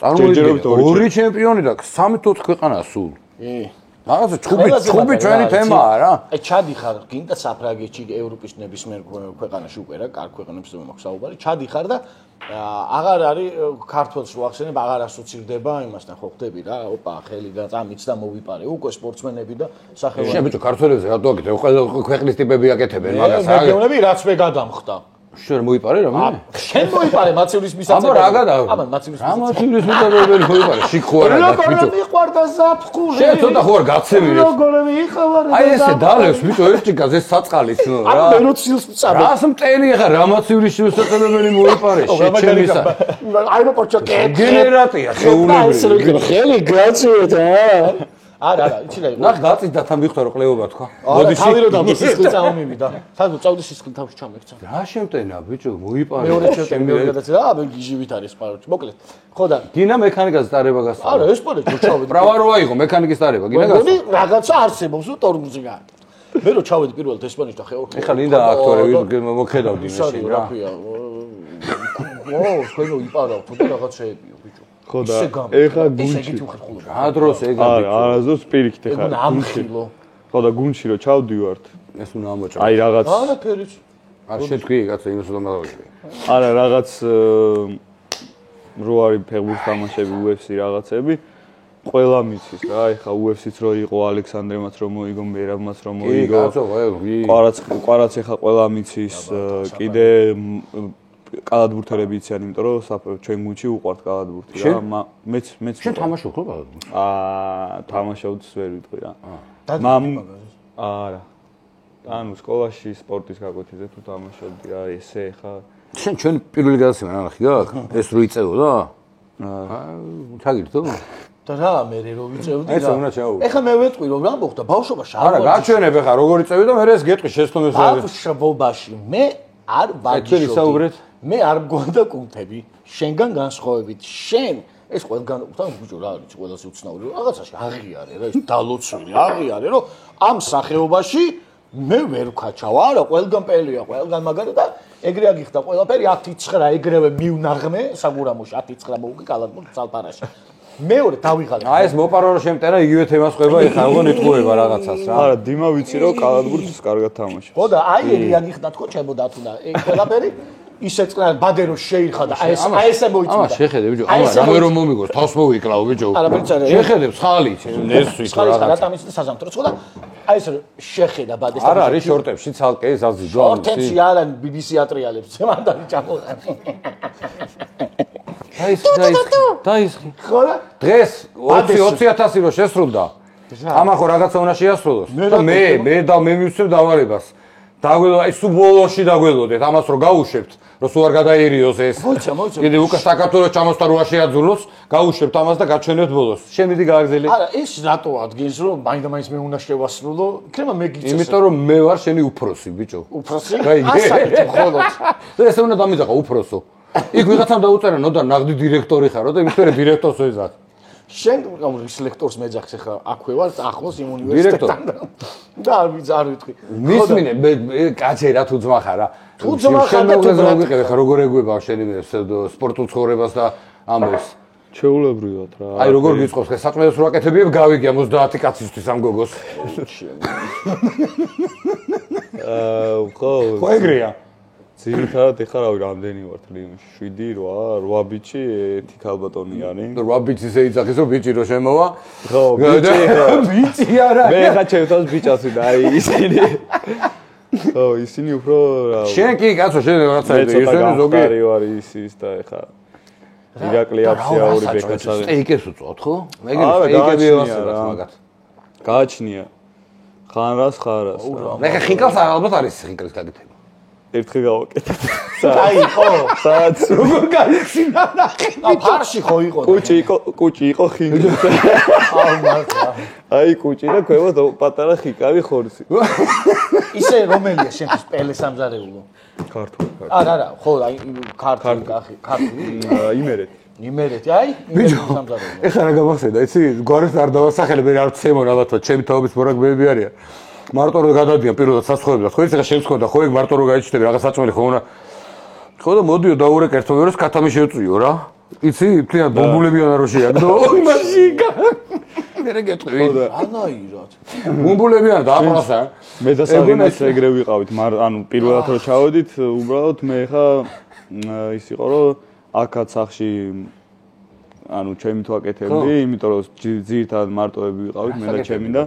წარმოიდგინე ორი ჩემპიონი და 13-14 ქვეყანა სულ რაღაცა ჩხუბი ჩვენი თემაა რა აი ჩადიხარ გინდა საფრანგეთში ევროპის ნებისმიერ ქვეყანაში უკვე რა კარგ ქვეყანებს რომ მაქვს საუბარი ჩადიხარ და აღარ არის ქართულს რო ახსენებ აღარ ასოცირდება იმასთან ხო ხდები რა ოპა ხელი გაწამიც და მოვიპარე უკვე სპორტსმენები და სახელმწიფო შენ ბიჭო ქართველებზე რატო აკეთებ ყველა ქვეყნის ტიპები აკეთებენ მაგას რა გეუბნები რაც მე გადამხდა შენ მოიპარე რა მე შენ მოიპარე მაცივრის მისაწევი აბა რა გადა აბა მაცივრის მისაწევი მოიპარე შიქوار რა ბიჭო მიყვარდა ზაფხული შენ ცოტა ხო არ გაცემი როგორ მიხარ აი ესე დალევს ბიჭო ეს ჭიკას ეს საწყალის ნუ რა აბა მე რო ცილს წაბე რას მტენი ხარ რა მაცივრის მისაწევი მოიპარე შეჩემისა აეროპორტში გენერატია შეულებრივი ხელი გაცივეთ არა იცი რა ნახ დაწის და თან მიხდარო ყლეობა თქვა მოდი თავი რო დამო სისხლი წამომივიდა სადღაც წავდი სისხლი თავში ჩამექცა რა შემტენა ბიჭო მოიპარე მეორე ჩემპიონი მეორე გადაცემა აბა გიჟივით არის პაროჩი მოკლედ ხო და გინა მექანიკას დარება გასწავლა არა ეს პაროჩი ჩავედი პრავა როა იყო მექანიკის დარება გინა გასწავლა მე რაღაცა არსებობს უ ტორმუზი გააკეთე მე რო ჩავედი პირველად ესპანეთში და ხეორ ეხლა ლინდა აქტორი მოხედავდი მეში რა ო შენო იპარავ თუ რაღაცეებიო ბიჭო ხო და ეხა გუნჩი რა დროს ეგა არასდროს პირიქით ეხა ამხილო ხო და გუნჩი რო ჩავდივართ ეს უნდა ამოჭრა აი რაღაც არაფერიც არ შეთქვი კაცო იმას უნდა მოვიწყე არა რაღაც რო არის ფეხბურთის თამაშები UFC რაღაცები ყველა მიცის რა ეხა UFC-ც რო იყო ალექსანდრემაც რო მოიგო მერაბმაც რო მოიგო ყვარაც ეხა ყველა მიცის კიდე კალათბურთელები იციან, იმიტომ რომ ჩვენ გუნდში უყვართ კალათბურთი რა. მეც შენ თამაშობ ხო კალათბურთს? თამაშობთ ვერ ვიტყვი რა. მამ არა. ანუ სკოლაში სპორტის გაკვეთილზე თუ თამაშობდი რა, ესე ხა. შენ ჩვენ პირველი გადაცემა რა ნახი გაქვს? ეს რო იწევდა? თაგირთო? და რა მე რო ვიწევდი რა. ეს უნდა ჩაუვი. ეხლა მე ვეტყვი რომ რა მოხდა ბავშვობაში არა, გაჩვენებ ეხლა როგორ იწევდი და მე ეს გეტყვი შეცდომებს რა. ბავშვობაში მე არ ვაგიშობდი. მე არ მგონდა კუნთები შენგან განსხვავებით შენ ეს ყველგან თან ბიჭო რა არის ყველას უცნაური რაღაცაში აღიარე რა ეს დალოცვილი აღიარე რომ ამ სახეობაში მე ვერ ვქაჩავ არა ყველგან პელია ყველგან მაგარი და ეგრე აგიხდა ყველაფერი 10-9 ეგრევე მივნაღმე საგურამოში 10-9 მოვუკი კალათბურთს ძალპარაში მეორე დავიღალე აი ეს მოპარო რომ შემტერა იგივე თემას ყვება ეხლა როგორ იტყუება რაღაცას რა არა დიმა ვიცი რომ კალათბურთს კარგად თამაშობს ხო და აი ეგრე აგიხდა თქო ჩემოდა თუნდა ეგ ყველაფერი ისე წყნარ ბადერო შეიხა და აი ესე მოიწვია. ამა შეხედე ბიჭო, ამა რამე რომ მომიგოს, თავს მოვიკლავ ბიჭო. არა ბიჭარე. შეხედე ხალით, ეს ვიცი რა. რა თამის და საზამთრო ხო და აი ეს შეხედა ბადეს. არა, არის შორტებში ცალკე ზაზი ჯო. შორტებში არა BBC ატრიალებს, მანდარი ჩამოყარ. დაისხი. ხო რა? დღეს 20000 რო შესრულდა. ამა ხო რაღაცა უნდა შეასრულოს. და მე მივიცემ დავალებას. დაგველო აი სულ ბოლოში დაგველოდეთ ამას რომ გაუშვებთ რომ სულ არ გადაერიოს ეს მოიცა კიდე უკვე საქართველოს ჩამოსთან როა შეაძულოს გაუშვებთ ამას და გაჩვენებთ ბოლოს შენ მიდი გააგზელი არა ეს რატო ადგენს რომ მაინდა-მაინც მე უნდა შევასრულო იქნება მე გიწევს იმიტომ რომ მე ვარ შენი უფროსი ბიჭო უფროსი ასაკით მხოლოდ და ესე უნდა დამიძახო უფროსო იქ ვიღაცამ დაუწერა ნოდა ნაღდი დირექტორი ხარო და იმის მერე დირექტორს ვეზარ შენ ის ლექტორს მეძახს ახლა აქვე ვარ ახლოს იმ უნივერსიტეტთან და არ ვიტყვი მისმინე მე კაცი რა თუ ძმა ხარ რა თუ ძმა ხარ და თუ მოგიყევი ხა როგორ ეგუება შენი სპორტულ ცხოვრებას და ამბებს ჩეულებრივად რა აი როგორ გიწყობს ხე საჭმელს რო აკეთებიებ გავიგე 70 კაცისთვის ამ გოგოს ხო ეგრეა ძირითადად ეხლა რავი რამდენი ვართ ლიმში 7 8 ბიჭი ერთი ქალბატონი არის 8 ბიჭი შეიძლება რომ ბიჭი რო შემოვა ხო ბიჭი არა მე ხა ჩემთვის ბიჭას ვიდა აი ისინი ხო ისინი უფრო რა შენ კი კაცო შენ რაღაცა ისინი ზოგი გარი ვარ ის და ეხლა ირაკლი აფსიაური ბეკაცავი. სტეიკებს უწვავთ, ხო? სტეიკები ევასებათ მაგათ. გააჩნია. ხანრას. მე ხა ხინკალს ალბათ არის ხინკალის გაკეთება. ერთხელ გავაკეთე. აი, ხო. სადაც როგორ გაიხსნა ნახე. ფარში ხო იყო. კუჭი იყო ხინკალი. აუ მართლა. აი კუჭი და ქვემოთ პატარა ხიკავი ხორცი. ისე რომელია შენთვის პელეს ამზარეულო? ქართული. არა, ხო, აი ქართული კახი, ქართული. იმერეთი, აი, იმერეთი ამზარეულო. ეხლა რა გამახსენდა, იცი, გვარს არ დავასახელებ, არ ვცემო რაღაცა, ჩემი თავის მორაგბეები არიან. მარტო რო გადადიან პირველად სასწავლებლად, ხო იცი ხა შემსქონდა, ხო ეგ მარტო რო გაიჩნდები რაღაც საწმელი ხო უნდა. ხო და მოდიო დაურეკერთო ვეროს კათამი შევწვიო რა. იცი, თლიან ბომბულებიან რო შეაგდო, მაშიკა. მერე გეტყვი. ანაირად. ბომბულებიან და აპრასა. მე და საგინაც ეგრე ვიყავით, ანუ პირველად რო ჩავედით, უბრალოდ მე ხა ის იყო რომ აქაც სახში ანუ ჩემი თვაკეთებდი, იმიტომ რომ ძირითადად მარტოები ვიყავით მე და ჩემი და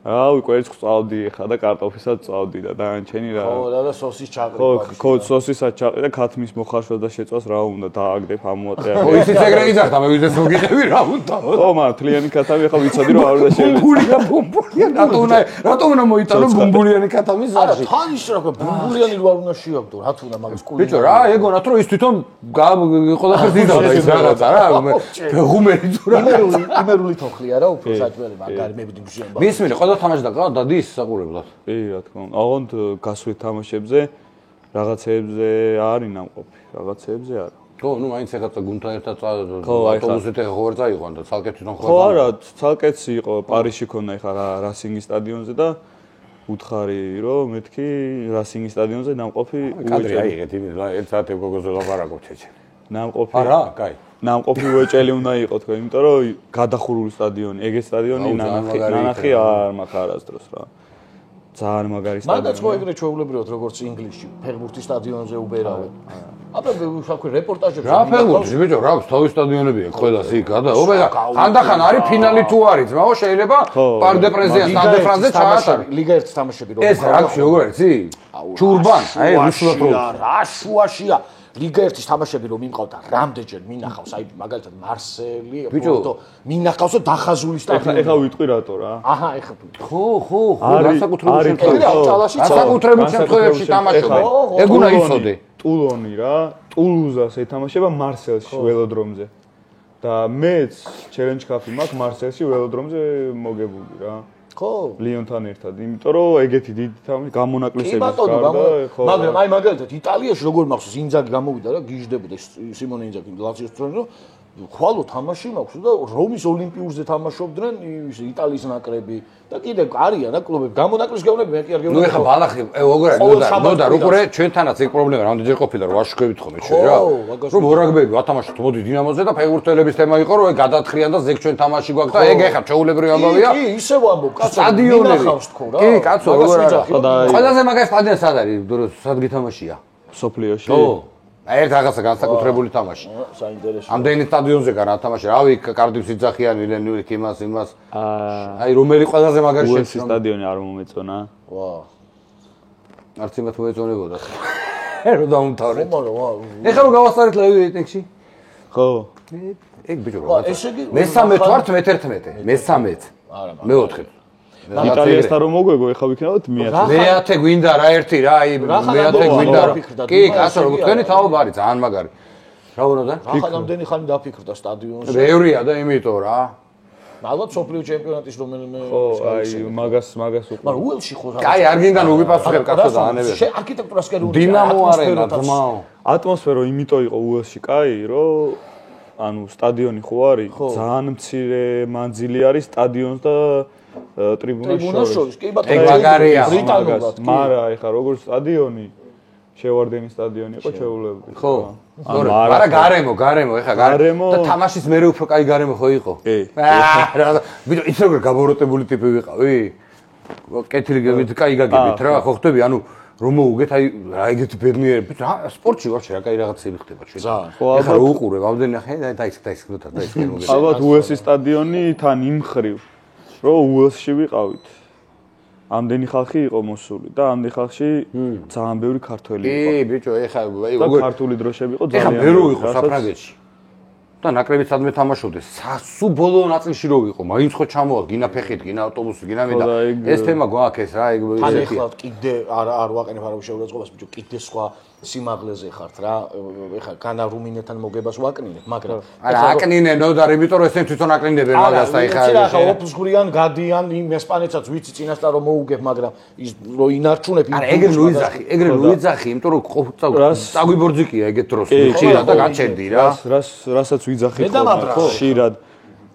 რავი, კვერცხს წავდი ხა და კარტოფილსაც წავდი და დანარჩენი რა. ხო, და სოსის ჩაყრი. ხო, სოსისაც ჩაყრი და ქათმის მოხარშვა და შეწვას რა უნდა დააგდებ ამოატრია. ხო, ისიც ეგრე იძახდა, მე ვიზეს მოგიყევი რა უნდა. ხო, მაგრამ თლიანი ქათამი ხა ვიცოდი რომ არ უნდა ბუმბულია, რატო უნდა მოიტანო ბუმბულიანი ქათამის არა, ზარში? თან ის რა, ბუმბულიანი რო არ უნდა შეაგდო, რა თქმა უნდა მაგას კული. ბიჭო, რა, ეგონათ რომ ის თვითონ ყველაფერს იზავდა ის რაღაცა რა, ღუმერი თუ რა. იმერული თოხლია რა, უფრო საჭმელი მაგარი მებდი მშენბა. მისმინე, ყველა თამაშდა გა დადის საყურებლად. კი, რა თქმა უნდა. აღონდ გასვლით თამაშებზე რაღაცეებზე არის ნამყოფი, რაღაცეებზე არა. ხო, ნუ მაინც ეხლა გუნდთან ერთად ავტობუსით ეხა ხო ვერ წაიყვან და ცალკე თვითონ ხო. ხო, არა, ცალკეც იყო პარიზში ქონა ეხლა რასინგის სტადიონზე და უთხარი რომ მეთქი რასინგის სტადიონზე ნამყოფი კადრი აიღეთ იმის რა, ერთ საათი გოგოზე ლაპარაკობ ჩეჩე. ნამყოფი. არა, კაი. ნამყოფი უეჭელი უნდა იყო თქო, იმიტომ რომ გადახურული სტადიონი, ეგეთ სტადიონი ნანახი არ მაქვს არასდროს რა. ძალიან მაგარი სტადიონი. მაგაც ხო ეგრე ჩვეულებრივად როგორც ინგლისში, ფეხბურთის სტადიონზე უბერავენ. აბა ვთქვი რეპორტაჟებში. რა ფეხბურთი, ბიჭო, რა თავის სტადიონები აქვს ყველას იქ, და ობეღა ხანდახან არის ფინალი თუ არის, მაგრამ შეიძლება პარდე პრეზია, სტანდე ფრანზე ჩაატარე. ლიგა 1 თამაშები რო. ეს რა აქვს როგორ იცი? ჩურბან, აი რუსულად რო. რა შუაშია. ლიგა 1-ის თამაშები რომ მიმყავდა, რამდენჯერ მინახავს, აი მაგალითად მარსელი, პორტო, მინახავს და დახაზული სტადიონი. ეხლა ვიტყვი რატო რა. აჰა, ეხლა ხო, განსაკუთრებულ შემთხვევებში. განსაკუთრებულ შემთხვევებში თამაშობენ. ეგ უნდა იცოდე. ტულონი რა, ტულუზას ეთამაშება მარსელში ველოდრომზე. და მეც ჩელენჯ კაფი მაქვს მარსელში ველოდრომზე მოგებული რა. ხო, ლიონთან ერთად, იმიტომ რომ ეგეთი დიდი თამაში გამონაკლისების გარდა, ხო. მაგრამ აი მაგალითად იტალიაში როგორ მახსოვს ინძაგი გამოვიდა რა, გიჟდებოდა სიმონე ინძაგი ლაციოს წრენ რომ ხვალო თამაში მაქვს და რომის ოლიმპიურზე თამაშობდნენ ის იტალიის ნაკრები და კიდე არიან რა კლუბები გამონაკლის გეუბნები მე კი არ გეუბნები. ნუ ეხა ბალახი, როგორ ნოდა როგორ ჩვენთანაც ეგ პრობლემა რამდენჯერ ყოფილა რომ ვაშუქებით ხოლმე ჩვენ რა. რომ მორაგბეები ვათამაშოთ მოდი დინამოზე და ფეხბურთელების თემა იყო რომ ეგ გადათხრიან და ზეგ ჩვენ თამაში გვაქვს და ეგ ეხა ჩაულებრივი ამბავია. კი, ისევ ამბობ, კაცო. სტადიონები. კი, კაცო, როგორ არა. ყველაზე მაგარი სტადიონი სად არის? სად გითამაშია? სოფლიოში. ხო. ერთ რაღაცა განსაკუთრებული თამაში. საინტერესო. ამდენი სტადიონზე განა თამაში. რავი, კარდიფს იძახიან ილენური იმას. აი, რომელი ყველაზე მაგარი შეცდომა სტადიონი არ მომეწონა. ვა. არც იმათ მოეწონებოდა. რო დაუმთავრე. ვა. ეხლა რომ გავასწარეთ ლევიტექში. ხო. ეგ ბიჭო რა. ესე იგი მე-13 ვარ, მე-11. მე-13. არა, მე-4. იტალიასთან რომ მოგვეგო, ეხლა ვიქნებოდ მე-10 გვინდა რა ერთი რა, აი მე-10 გვინდა. კი, კაცო, როგორ თქვენი თაობა არის ძალიან მაგარი. რა ვუნოდა? რა ხანამდენი ხანი დაფიქრდა სტადიონზე. ბევრია და იმიტომ რა. ალბათ სოფლიო ჩემპიონატის რომელიმე ხო, აი მაგას უყურე. მაგრამ უელში ხო რა. კაი, არ გინდა ნუ ვიპასუხებ კაცო და ანებია. არქიტექტურას კერული. დინამო არენა ძმაო. ატმოსფერო იმიტომ იყო უელში კაი, რომ ანუ სტადიონი ხო არის, ძალიან მცირე მანძილი არის სტადიონს და ტრიბუნას შორის. კი ბატონო, ეგ მაგარია. ბრიტანულად. მარა ეხა როგორც სტადიონი შევარდენი სტადიონი იყო ჩეულებრივი. ხო. არა გარემო ეხა გარემო და თამაშის მერე უფრო კაი გარემო ხო იყო? კი. რა ბიჭო ის როგორ გაბოროტებული ტიპი ვიყავი? კეთილი გებით კაი გაგებით რა ხო ხტები ანუ რომ მოუგეთ აი რა ეგეთი ბედნიერი ბიჭო სპორტში ვაფშე რა კაი რაღაცები ხდება ჩვენ. ეხა რო უყურებ ამდენი ახლა დაის მოგეთ. ალბათ უელსის სტადიონი თან იმ ხრივ რომ უელსში ვიყავით. ამდენი ხალხი იყო მოსული და ამდენ ხალხში ძალიან ბევრი ქართველი იყო. კი, ბიჭო, ეხა და ქართული დროშები იყო ძალიან. ეხა ბევრი იყო საფრანგეთში. და ნაკრებიც ადმე თამაშობდეს. სულ ბოლო ნაწილში რო ვიყო, მაინც ხო ჩამოვალ, გინა ფეხით, გინა ავტობუსით, გინა მინდა. ეს თემა გვაქვს რა, ეგ თან ეხლა კიდე არ ვაყენებ არავის შეურაცხყოფას, ბიჭო, კიდე სხვა სიმაღლეზე ხართ რა. ეხლა განა რუმინეთთან მოგებას ვაკნინებ, მაგრამ არა აკნინენო და იმიტომ რომ ესენ თვითონ აკნინებენ მაგას და ეხლა ოფსგვრიან, გადიან იმ ესპანეთსაც ვიცი წინასწარ რომ მოუგებ, მაგრამ ის რო ინარჩუნებ არა ეგრე ლუიძახი, იმიტომ რომ წაგვიბორძიკია ეგეთ დროს. ხშირად და განჩერდი რა. რასაც ვიძახით ხო? ხშირად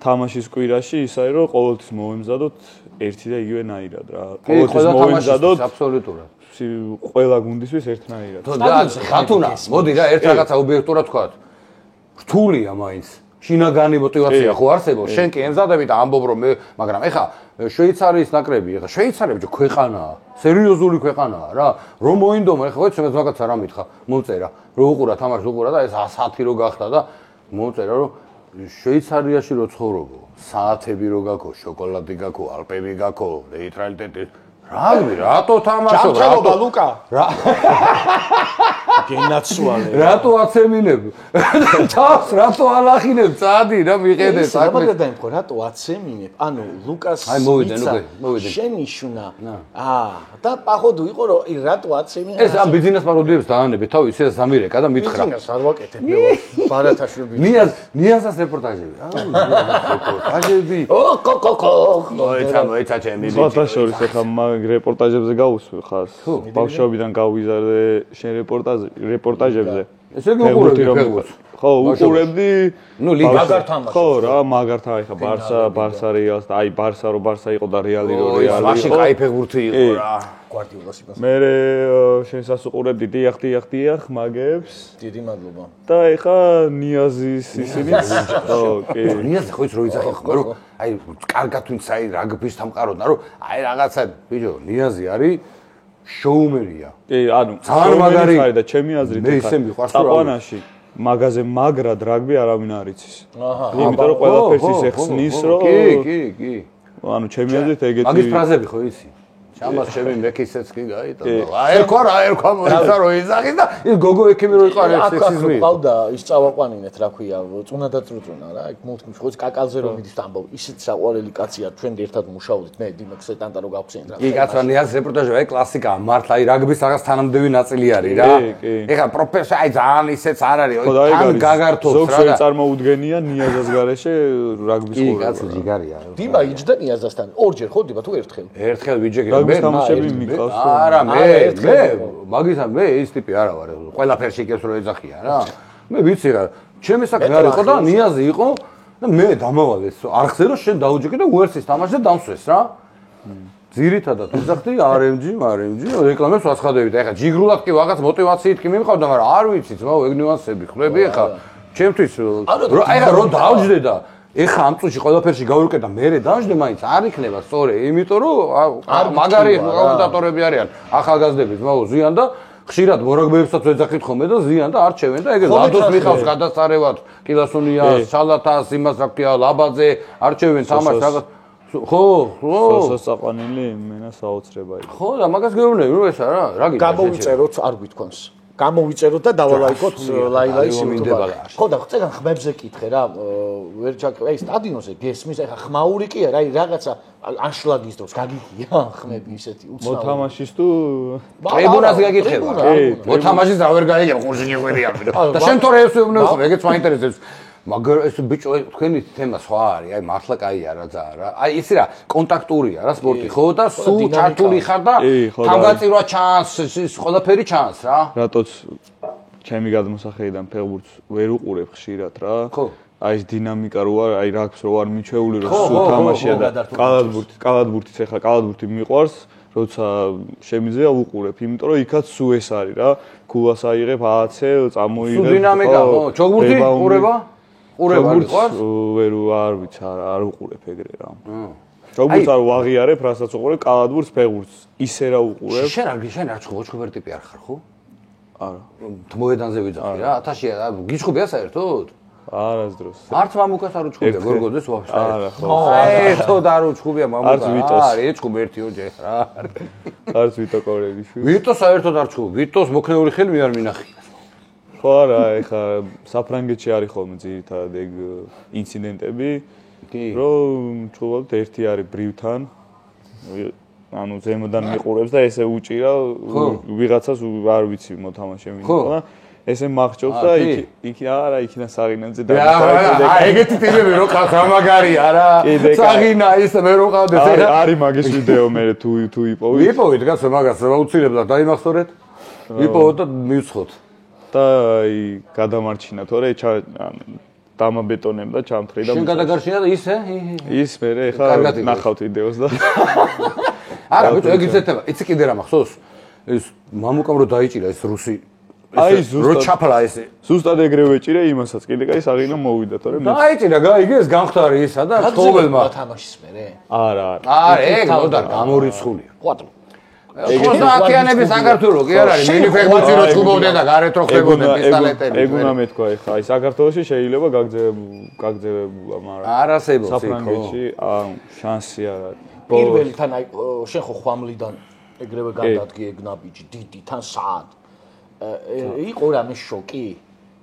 თამაშის კვირაში ის არის რომ ყოველთვის მოვემზადოთ ერთი და იგივე ნაირად რა. ყოველთვის მოვემზადოთ აბსოლუტურად. ყველა გუნდისთვის ერთნაირად. გათუნა, მოდი რა ერთ რაღაცა ობიექტურად ვთქვა. რთულია მაინც. შინაგანი мотиваცია ხო არსებობს? შენ კი ემზადები და ამბობ რომ მე, მაგრამ ეხა შვეიცარიის ნაკრები, ეხა შვეიცარია ბიჭო ქვეყანაა. სერიოზული ქვეყანაა რა. რომ მოინდომა, ეხა ვიცი მე მაგაც არ ამითხა. მოწერა, რომ უყურა თამაში უყურა და ეს 100 რო გახდა და მოწერა რომ შვეიცარიაში რო ცხოვრობო, საათები რო გაქო, შოკოლადი გაქო, ალპები გაქო, ნეიტრალიტეტი რაგბი რატო თამაშობ რატო ლუკა რა გენაცვალე რატო აცემინებ თავს რატო ალახინებ წადი რა მიხედე საქმე რა დაიმხო რატო აცემინებ ანუ ლუკას აი მოვიდენ შენი შუნა და პახოდუ იყო რომ რატო აცემინებ ეს ამ ბიზნეს პაროდიებს დაანებე თავი ისე სამირეკა და მითხრა ბიზნეს არ ვაკეთებ მე ბარათაშვილი ნიაზას რეპორტაჟები რეპორტაჟები მოიცა ჩემი ბიჭი შორის ახლა რეპორტაჟებზე გავუსვი ხას ბავშვობიდან გავიზარდე შენ რეპორტაჟებზე ესე გიყურებდი ფეხბურთს ხო უყურებდი ნუ ლიგა თამაში ხო რა მაგართან აი ხა ბარსა რეალს და აი ბარსა რო ბარსა იყო და რეალი რო რეალი იყო მაშინ кай ფეხბურთი იყო რა გვარდიოლას იმას მე შენსაც უყურებდი დიახ მაგებს დიდი მადლობა და ეხა ნიაზის ისინიც ხო კი ნიაზი ხო ის რო იცახი ხო რომ აი კარგად ვინც აი რაგბის თამყაროდნა რომ აი რაღაცა ბიჭო ნიაზი არის შოუმენია კი ანუ ძალიან მაგარი არის და ჩემი აზრით მე ისე მიყვარს რომ აყვანაში მაგაზე მაგრად რაგბი არავინ არ იცის აჰა იმიტომ რომ ყველაფერს ის ეხსნის რომ კი ანუ ჩემი აზრით ეგეთი მაგის ფრაზები ხო იცი ჩამას ჩემი მექისეც კი გაიტანა აერქვა რა ერქვა მოიცა რო იზახი და ის გოგო ექიმი რო იყო არ სექსიზმი ყავდა ის წავაყვანინეთ რა ქვია წუნა და წრუწუნა რა იქ მოვთქმის ხო ის კაკალზე რომ მიდის ამბობ ისეთ საყვარელი კაცია ჩვენ ერთად მუშაობდით მე დიმექსე ტანტა რო გავხსენ რა კი კაცო ნიაზ რეპორტაჟი აი კლასიკაა მართლა აი რაგბის რაღაც თანამდები ნაწილი არის რა ეხლა პროფესორი აი ძალიან ისეც არ არის თან გაგართობს რა ზოგს წარმოუდგენია ნიაზას გარეშე რაგბის ყურება კი კაცო ჯიგარია დიმა იჯდა ნიაზასთან ორჯერ ხო დიმა თუ ერთხელ ვიჯექი მე თამაშები მიყავს არა მე მაგისა მე ის ტიპი არა ვარ ყველაფერში იგებს რომ ეძახია რა მე ვიცი რა ჩემი საქმე არ იყო და ნიაზი იყო და მე დამავალ ეს არხზე რომ შენ დაუჯექი და უერთის თამაში და დამსვეს რა ძირითადად ვიზახდი RMG რეკლამებს ვაცხადებით ეხლა ჯიგრულად კი რაღაც мотиваციით კი მიმყავდა მაგრამ არ ვიცი ძმაო ეგ ნიუანსები ხმები ეხლა ჩემთვის ეხლა რომ დაუჯდე და ეხა ამ წუთში ყველაფერში გავურკე და მე დავждე მაინც არ იქნება სწორი იმიტომ რომ მაგარი კომენტატორები არიან ახალგაზრდები ძმაო ზიან და ხშირად მორაგბეებსაც ეძახით ხოლმე და ზიან და არჩევენ და ეგ ლადოს მიხავს გადასწარევად კილასუნიას სალათას იმას რა ქვია ლაბაძე არჩევენ თამაშს რაღაც ხო სოსოს საყვანილი მენა საოცრება იყო ხო და მაგას გეუბნები რომ ესა რა გიგა გამოვიწეროთ არ გვითქონს გამოვიწეროთ და დავალაიქოთ ლაილაის YouTube. ხო და წეგან ხმებზე კითხე რა ვერ ჩაკრა ის სტადიონზე გესმის ეხა ხმაური კი არა აი რაღაცა ანშლაგის დროს გაგიგია ხმები ისეთი უცნაური მოთამაშის თუ ტრიბუნას გაგიხება მოთამაშის რა ვერ გაიგებ ყურში გიყვირია და შენ თორე ეს ვეუბნები ხო ეგეც მაინტერესებს მაგრამ ეს ბიჭო თქვენი თემა სხვა არის აი მართლა კაია რა ძალიან რა აი ისი რა კონტაქტურია რა სპორტი ხო და სულ ჩართული ხარ და თავგაწირვა ჩანს ის ყველაფერი ჩანს რა რატოც ჩემი გადმოსახედიდან ფეხბურთს ვერ უყურებ ხშირად რა ხო აი ეს დინამიკა რო არ აი რაგბს რო არ მიჩვეული რომ სულ თამაშია და კალათბურთიც ეხლა კალათბურთი მიყვარს როცა შემიძლია უყურებ იმიტომ რომ იქაც სულ ეს არის რა ქულას აიღებ ააცე წამოიღებ სულ დინამიკა ხო ჩოგბურთი ყურება ვერ არ ვიცი არ უყურებ ეგრე რა. ჩოგბურთს არ ვაღიარებ, რასაც უყურებ, კალათბურთს, ფეხბურთს ისე რა უყურებ. შენ არ ჩხუბერ ტიპი არ ხარ ხო? არა. მოედანზე ვიძახი რა, 1000-ია, გიჩხუბია საერთოდ? არასდროს. არც მამუკას არ უჩხუბია, გორგოდეს ვაფშე. არა ხო. საერთოდ არ უჩხუბია მამუკა. არის ეჩხუბ ერთი ოჯახი რა. არც ვიტო კორელიშვილი. ვიტო საერთოდ არ ჩხუბ. ვიტოს მოქნეული ხელი მე არ მინახია. ხო არა, ეხა საფრანგეთში არის ხოლმე ძირითადად ეგ ინციდენტები, რომ ჩულად ერთი არის ბრივთან, ანუ ზემოდან მიყურებს და ესე უჭირა ვიღაცას არ ვიცი მოთამაშე ვინმე. ესე მახჭობს და იქ არა იქიდან საღინანზე და ეგეთი ტიპები რო ყავს რამაგარი არა საღინა ის მე რო ყავდეს არის მაგის ვიდეო მე თუ იპოვით იპოვით გასა მაგას აუცილებლად დაიმახსოვრეთ იპოვოთ და მივცხოთ და აი გადამარჩინა თორე დამაბეტონებდა ჩამთრიდა შენ გადაგარჩინა და ისე ის მე ეხა ნახავთ ვიდეოს და არა ბიჭო ეგ იცედება იცი კიდე რა მახსოვს ეს მამუკამ რო დაიჭირა ეს რუსი აი ზუსტად რო ჩაფლა ესე ზუსტად ეგრევე ეჭირა იმასაც კიდე კაი საღინა მოვიდა თორე დაიჭირა გაიგე ეს გამختარი ისა და თხოველმა თამაშის მე არა ეგ მოდარ გამორიცხულია ყვატო ეგ აკიანების საქართველო კი არ არის მინიფეგმოჩი რო ჩუბობდნენ და გარეთ რო ხდებოდნენ პისტოლეტები ეგ უნდა მეთქვა ეხა აი საქართველოში შეიძლება გაგძებულა მაგრამ არ არსებობს იქ საფრანგეთში შანსი არ არის პირველი თან აი შენ ხო ხვამლიდან ეგრევე გადადგე ეგ ნაბიჯი დიდი თან საათ იყო რამე შოკი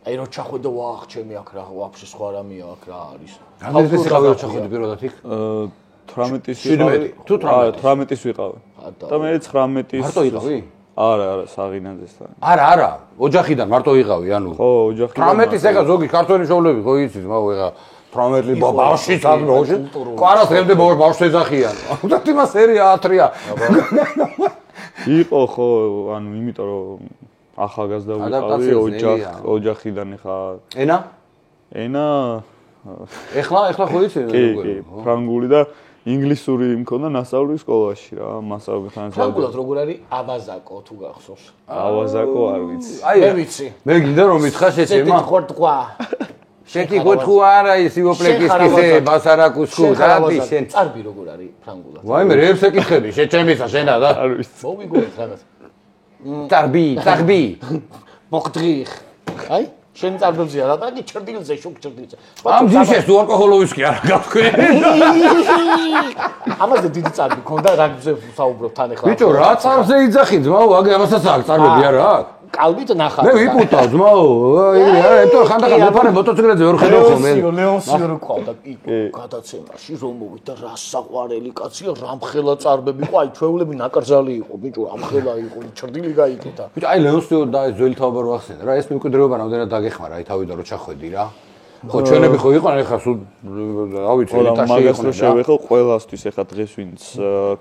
აი რო ჩახვედო ვახ ჩემი აქ რა ვაფშე სხვა რამეა აქ რა არის რამდენი სიყავი რო ჩახვედი პირველად იქ 18-ის ვიყავი თუ 18-ის ვიყავი და მე 19-ის მარტო იყავი არა საღინანძესთან არა ოჯახიდან მარტო იყავი ანუ ხო ოჯახიდან 18-ის ეხა ზოგი ქართველი შოვლები ხო იცით მაგ ეხა 18 ბავშვი საგნოში ყვარას დღემდე ბავშვი ეძახიან და იმას სერია ათრია იყო ხო ანუ იმიტომ რომ ახალგაზრდა ვიყავი ოჯახიდან ეხა ენა ეხლა ხო იცი კი ფრანგული და ინგლისური მქონდა ნასწავლი სკოლაში რა მასწავლებელთან ფრანგულად როგორ არის ავაზაკო თუ გახსოვს ავაზაკო არ ვიცი მე ვიცი მე გინდა რომ მითხრა შეცემა ხორტყვა შეთი გოთხუარა ის ივოპლეკისკიზე ბასარაკუსკუ დადი შენ წარბი როგორ არის ფრანგულად ვაიმე რებს ეკითხები შეჩემისა შენა და არ ვიცი მოვიგოთ რაღაც წარბი მოხდრიხ აი შენ წარბებზია რა და ჩრდილზე შუქ ჩრდილზე ამ ჯიშეს თუ ალკოჰოლოვისკი არა გავქვი ამაზე დიდი წარბი ქონდა რაგბზე საუბრობ თან ახლა ბიჭო რა წარბზე იძახი ძმაო აგე ამასაც აქვს წარბები არა აქვს კალბით ნახავ მე ვიპუტავ ძმაო არა ეთო ხანდახან მეფარე მოტოციკლებზე ვერ ხედავ ხოლმე ლეონსიო რო ყავდა იყო გადაცემაში რომ მოვიდა რა საყვარელი კაცია რამხელა წარბები ყო აი ჩვეულები ნაკრძალი იყო ბიჭო რამხელა იყო ჩრდილი გაიკეთა ბიჭო აი ლეონსიო და ეს ძველი თაობა რო ახსენე რა ეს მემკვიდრეობა რამდენად დაგეხმარა აი თავიდან რო ჩახვედი რა ხო ჩვენები ხო იყვნენ ეხლა სულ რა ვიცი იტაში მაგას რო შევეხო ყველასთვის ეხლა დღეს ვინც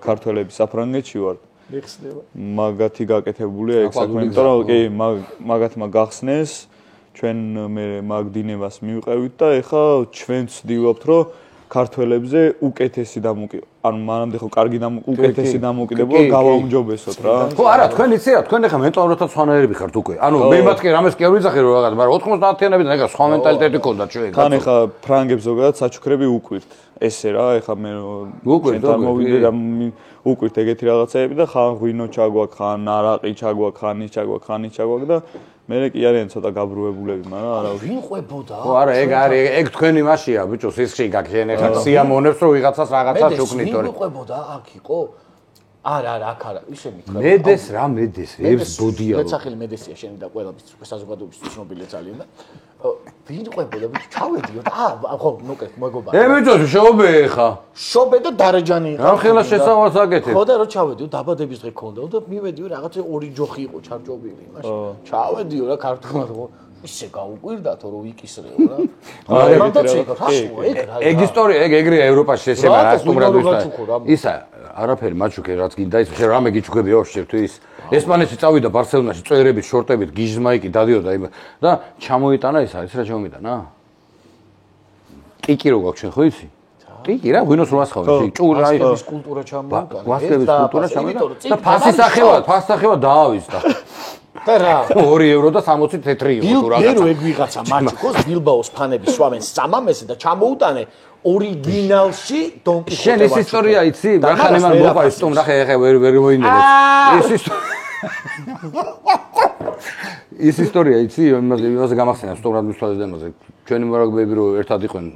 ქართველები საფრანგეთში ვარ მიხსნება მაგათი გაკეთებულია ეგ საქმე იმიტომ რომ კი მაგათმა გახსნეს ჩვენ მე მაგ დინებას მივყევით და ეხლა ჩვენ ვცდილობთ რომ ქართველებზე უკეთესი ანუ მანამდე ხო კარგი უკეთესი დამოუკიდებლობა გავაუმჯობესოთ რა ხო არა თქვენ იცი რა თქვენ ეხლა მენტალურად სხვანაირები ხართ უკვე ანუ მე მათკენ რამეს კი არ ვიძახი რომ რაღაც მაგრამ 90-იანებიდან ეხლა სხვა მენტალიტეტი ქონდა ჩვენ თან ეხლა ფრანგებს ზოგადად საჩუქრები უკვირთ ესე რა ეხლა მე უკვირთ ეგეთი რაღაცეები და ხან ღვინო ჩაგვაქვს ხან არაყი ჩაგვაქვს ხან ის ჩაგვაქვს და მე კი არიან ცოტა გაბრუებულები მაგრამ არა ვინ ყვებოდა ხო არა ეგ არის ეგ თქვენი მასია ბიჭო სისხლი გაქვს შენ ეხლა სიამონებს რომ ვიღაცას რაღაცა შეკვნით თორე ვინ ყვებოდა აქ იყო არა აქ არა ისე მითხრა მედეს რა მედეს ევს ბოდია მეცახელი მედესია შენი და ყველაფრის საზოგადოების ცნობილია ძალიან და ვინ ყვებოდა ჩავედიო და ხო ნოკეთ მეგობარი ბიჭო შობე ხა შობე და დარეჯანი იყო რამხელა შესავალს აკეთებ ხო და რო ჩავედიო დაბადების დღე ქონდა და მივედიო რაღაცა ორი ჯოხი იყო ჩარჯობილი მაშინ ჩავედიო რა ქართულად ხო ისე გაუკვირდათო რომ ვიკისრეო რა ეგ ისტორია ეგ ეგრეა ევროპაში შეშება რა სტუმრად ისა არაფერი მაჩუქე რაც გინდა ის შენ რამე გიჩუქები ოშერთვის ესპანეთში წავიდა ბარსელონაში წვერებით შორტებით გიჟმაიკი დადიოდა იმ და ჩამოიტანა ის არის რა ჩამოიტანა ტიკი რო გაქვს შენ ხო იცი ტიკი რა ღვინოს რო ასხავენ ჭურა ის კულტურა ჩამოიტანა ვასკების კულტურა ჩამოიტანა და ფასის სახევად დაავიზდა და რა 2 ევრო და 60 თეთრი იყო თუ რაღაცა მე რო ეგ ვიღაცა მაჩუკოს ბილბაოს ფანები სვამენ სამამესე და ჩამოუტანე ორიგინალში დონკი შენ ეს ისტორია იცი? რახან იმან მოყავს სტუმ, ნახე ეხა ვერ მოინდებს. ეს ისტორია იცი? იმაზე გამახსენა სტუმრად მისვლაზე დემოზე. ჩვენი მორაგბეები რო ერთად იყვნენ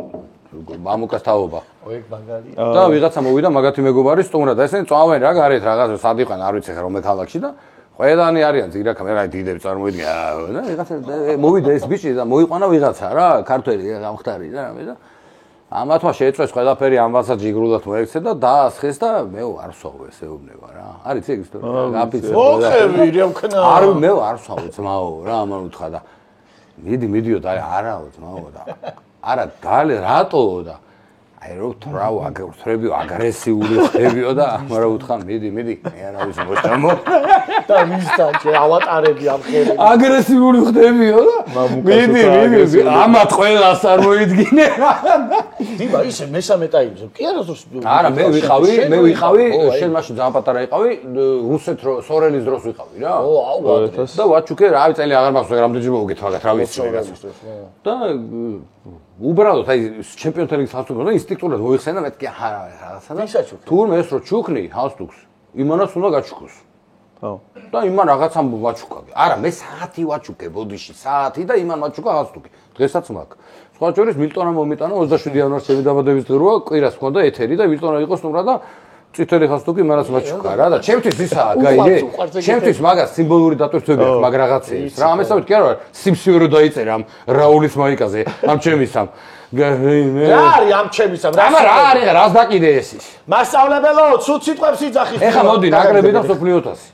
მამუკას თაობა. ეგ მაგარია. და ვიღაცა მოვიდა მაგათი მეგობარი სტუმრად. ესენი წავენ რა გარეთ რაღაცა სად იყვნენ, არ ვიცი ხა რომელ ქალაქში და ყველანი არიან ზიგრაკა მე რა დიდები წარმოიდგინე და ვიღაცა მოვიდა ეს ბიჭი და მოიყვანა ვიღაცა რა ქართველი გამختარი და რამე და ამათმა შეეწვეს ყველაფერი ამასაც ჯიგრულად მოექცე და დაასხეს და მე არ ვსვავეს ეუბნება რა არის ეგ ისტორია გაფიცე ოხევი რა ვქნა არ მე არ ვსვავე ძმაო რა ამან უთხრა და მიდიო და არაო ძმაო და არა გალე რატოო და აი რო თრავ აგრესიული აგრესიული ხდებიო და მაგრამ უთხრა მიდი მე არა ვიცი მოწამო და მისთან ავატარები ამხელი აგრესიული ხდებიო და მიდი ამათ ყველას არ მოიდგინე დი ისე მესამე ტაიმზე კი არა მე ვიყავი შენ მაშინ ძალიან პატარა იყავი რუსეთ სორელის დროს ვიყავი რა და ვაჩუკე რა ვიცი წელი აღარ მაქვს რამდენჯერმე მოვიგეთ მაგათ რა ვიცი და უბრალოდ აი ჩემპიონთა ლიგის ჰალსტუქს და ინსტინქტურად მოიხსენა მეთქი რაღაცა და თურმე ეს რო ჩუქნი ჰალსტუქს იმანაც უნდა გაჩუქოს ხო და იმან რაღაცამ ვაჩუკა არა მე საათი ვაჩუკე ბოდიში საათი და იმან ვაჩუკა ჰალსტუქი დღესაც მაქვს სხვა შორის მილტონა მომიტანა 27 იანვარს ჩემი დაბადების დღეა კვირას მქონდა ეთერი და მილტონა იყო სტუმრად და წითელი ხასტუქი იმანაც ვაჩუკა რა და ჩემთვის ისაა გაიგე ჩემთვის მაგას სიმბოლური დატვირთვები აქვს მაგ რაღაცეებს რა ამესავით კი არა სიმსივე რო დაიწერა ამ რაულის მაიკაზე ამ ჩემისამ რა არის ამ ჩემისამ რა არის რას დაკიდე ეს ის მასწავლებელო ცუდ სიტყვებს იძახის ეხა მოდი ნაკრები და სოფლიო 1000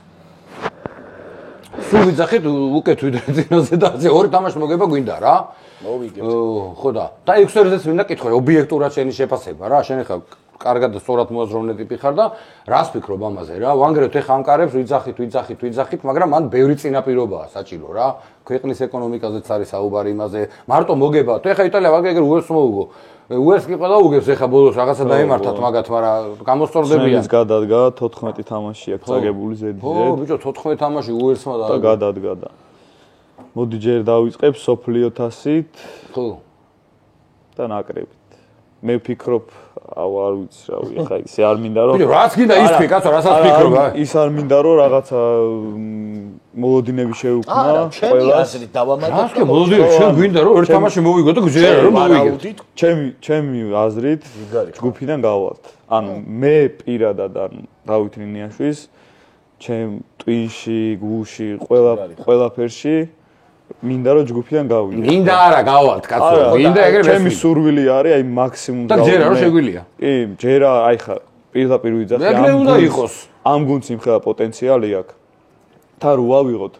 სულ ვიძახით უკეთ ვიდრე ძინოზე და ორი თამაში მოგება გვინდა რა მოვიგებთ ხო და 6 ერზეც მინდა კითხვა ობიექტურად შენი შეფასება რა შენ ეხა კარგად და სწორად მოაზროვნე ტიპი ხარ და რას ფიქრობ ამაზე რა ვანგრევთ ეხა ამ კარებს ვიძახით მაგრამ მან ბევრი წინაპირობაა საჭირო რა ქვეყნის ეკონომიკაზეც არის საუბარი იმაზე მარტო მოგება თუ ეხა იტალია ვაგე ეგრე უელს მოუგო უელს კი ყველა უგებს ეხა ბოლოს რაღაცა დაემართათ მაგათ მაგრამ გამოსწორდებიან ის გადადგა 14 თამაში აქვს წაგებული ზედზე ხო ბიჭო 14 თამაში უელსმა და გადადგა და მოდი ჯერ დავიწყებ სოფლიო 1000-ით ხო და ნაკრებით მე ვფიქრობ არ ვიცი რავი ეხა ისე არ მინდა რომ რაც გინდა ის თქვი კაცო რასაც ფიქრობ ის არ მინდა რომ რაღაცა მოლოდინები შეუქმნა ყველას დავამატოთ რა მოლოდინები შენ გვინდა რომ ერთ თამაში მოვიგო და გზერა რომ მოვიგეთ ჩემი აზრით ჯგუფიდან გავალთ ანუ მე პირადად ანუ დავით ნინიაშვილის ჩემ ტვინში გუში ყველაფერში მინდა რომ ჯგუფიდან გავიდე. მინდა არა გავალთ კაცო. მინდა ეგრე მესმის. ჩემი სურვილი არის აი მაქსიმუმ და ჯერა რომ შეგვილია. კი, ჯერა აი ხა პირდაპირ ვიძახი ეგრე უნდა იყოს. ამ გუნდს იმხელა პოტენციალი აქვს. თა რო ავიღოთ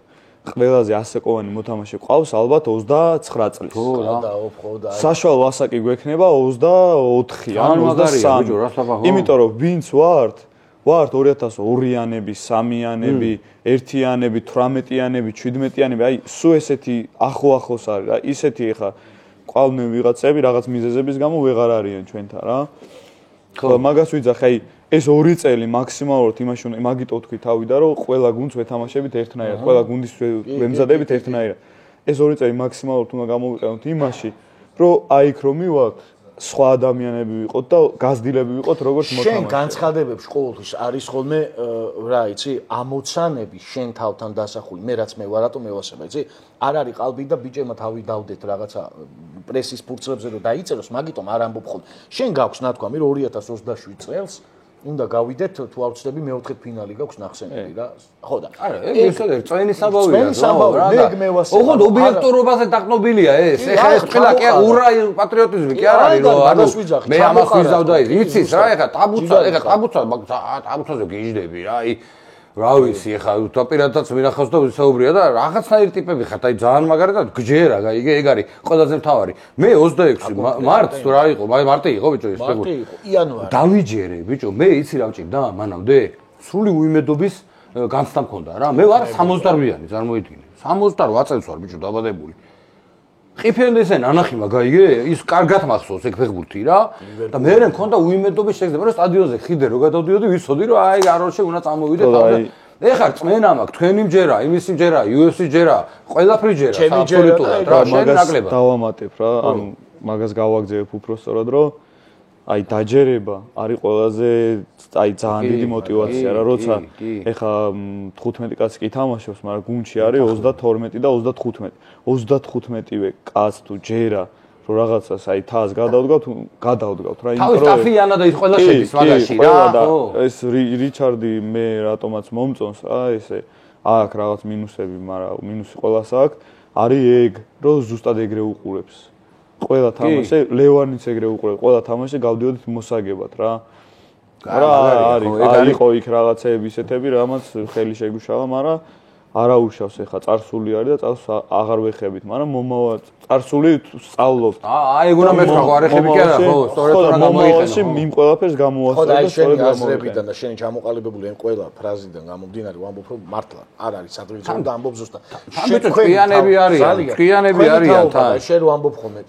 ყველაზე ასაკოვანი მოთამაშე ყავს ალბათ 29 წლის. ხო და ხო და საშუალო ასაკი გვექნება 24 ან 23. იმიტომ რომ ვინც ვართ 2002-იანები, 3-იანები, 1-იანები, 18-იანები, 17-იანები, აი სულ ესეთი ახლოს არის რა, ისეთი ხა ყავდნენ ვიღაცები რაღაც მიზეზების გამო ვეღარ არიან ჩვენთან რა. ხო, მაგას ვიძახე, აი ეს 2 წელი მაქსიმალურად იმაში უნდა მაგიტო თქვი თავიდან რომ ყველა გუნდს ვეთამაშებით ერთნაირად, ყველა გუნდის ვემზადებით ერთნაირად. ეს 2 წელი მაქსიმალურად უნდა გამოვიყენოთ იმაში, რომ აი იქ რომ მივაქვს სხვა ადამიანები ვიყოთ და გაზრდილები ვიყოთ როგორც მოთამაშე. შენ განცხადებებში ყოველთვის არის ხოლმე რა იცი, ამოცანები შენ თავთან დასახული. მე რაც მე ვარ, რატომ მევასება, იცი? არ არის qalbi და ბიჭებმა თავი დავდეთ რაღაცა პრესის ფურცლებზე რომ დაიწეროს, მაგიტომ არ ამბობ ხოლმე. შენ გაქვს ნათქვამი რომ 2027 წელს უნდა გავიდეთ თუ არ ვცდები მეოთხე ფინალი გაქვს ნახსენები რა. ხო და არა, ეს წვენი საბავია რა. ოღონდ ობიექტურობაზე დაყნობილია ეს. ეხლა ეს ყველა კი ურა პატრიოტიზმი კი არ არის რომ ანუ მე ამას ვიზავდა იცის რა ეხლა ტაბუცაზე გიждდები რა. აი რა ვიცი ეხლა დაპირადაც მინახავს და ვისაუბრია და რაღაცნაირი ტიპები ხართ აი ძალიან მაგარად გჯერა გაიგე ეგ არის ყველაზე მთავარი მე 26 მარტს თუ რა იყო მარტი იყო ბიჭო ეს მარტი იყო იანვარი დავიჯერე ბიჭო მე იცი რა ვჭირდა მანამდე სრული უიმედობის განცდა მქონდა რა მე ვარ 68-იანი წარმოიდგინე 68 წელს ვარ ბიჭო დაბადებული ყიფენდესენ ანახიმა გაიგე ის კარგად მახსოვს ეგ ფეხბურთი რა და მე მქონდა უიმედობის შეგრძნება რომ სტადიონზე ხიდე რო გადავდიოდი ვიცოდი რომ აი აროშე უნდა წამოვიდე თავი ეხლა წმენა მაქვს თქვენი მჯერა იმისი მჯერა UFC ჯერა ყველაფერი ჯერა აბსოლუტურად რა შენ ნაკლებად დავამატებ რა ანუ მაგას გავაგზავნებ უფრო სწორად რომ აი დაჯერება არის ყველაზე აი ძალიან დიდი мотиваცია რა როცა ეხა 15 კაცი კი თამაშობს მაგრამ გუნდში არის 32 და 35 35-ვე კაც თუ ჯერა რომ რაღაცას აი თავს გადავდგავთ რა იმიტომ რომ ტაფიანა და ის ყველა შედის მაგაში რა ეს რიჩარდი მე რატომაც მომწონს რა ესე აქვს რაღაც მინუსები, მაგრამ მინუსი ყველას აქვს. არის ეგ, რომ ზუსტად ეგრე უყურებს. ყველა თამაში, ლევანიც ეგრე უყურებს, ყველა თამაში გავდიოდით მოსაგებად რა. არის იყო იქ რაღაცეები ისეთები, რამაც ხელი შეგვიშალა, მაგრამ არა უშავს ეხა წარსული არის და წარს აღარ ვეხებით, მაგრამ მომავალ წარსული სწავლობთ. ეგ უნდა მეთქვა ხო არეხები კი არა ხო, სწორედ რა გამოიყენო. იმ ყველაფერს გამოასწორე და შენი აზრებიდან და შენი ჩამოყალიბებული ამ ყველა ფრაზიდან გამომდინარე ვამბობ რომ მართლა არ არის სადღაც და ამბობ ზუსტად. შეთქვიანები არიან, თქვიანები არიან თან. შენ რო ამბობ ხოლმე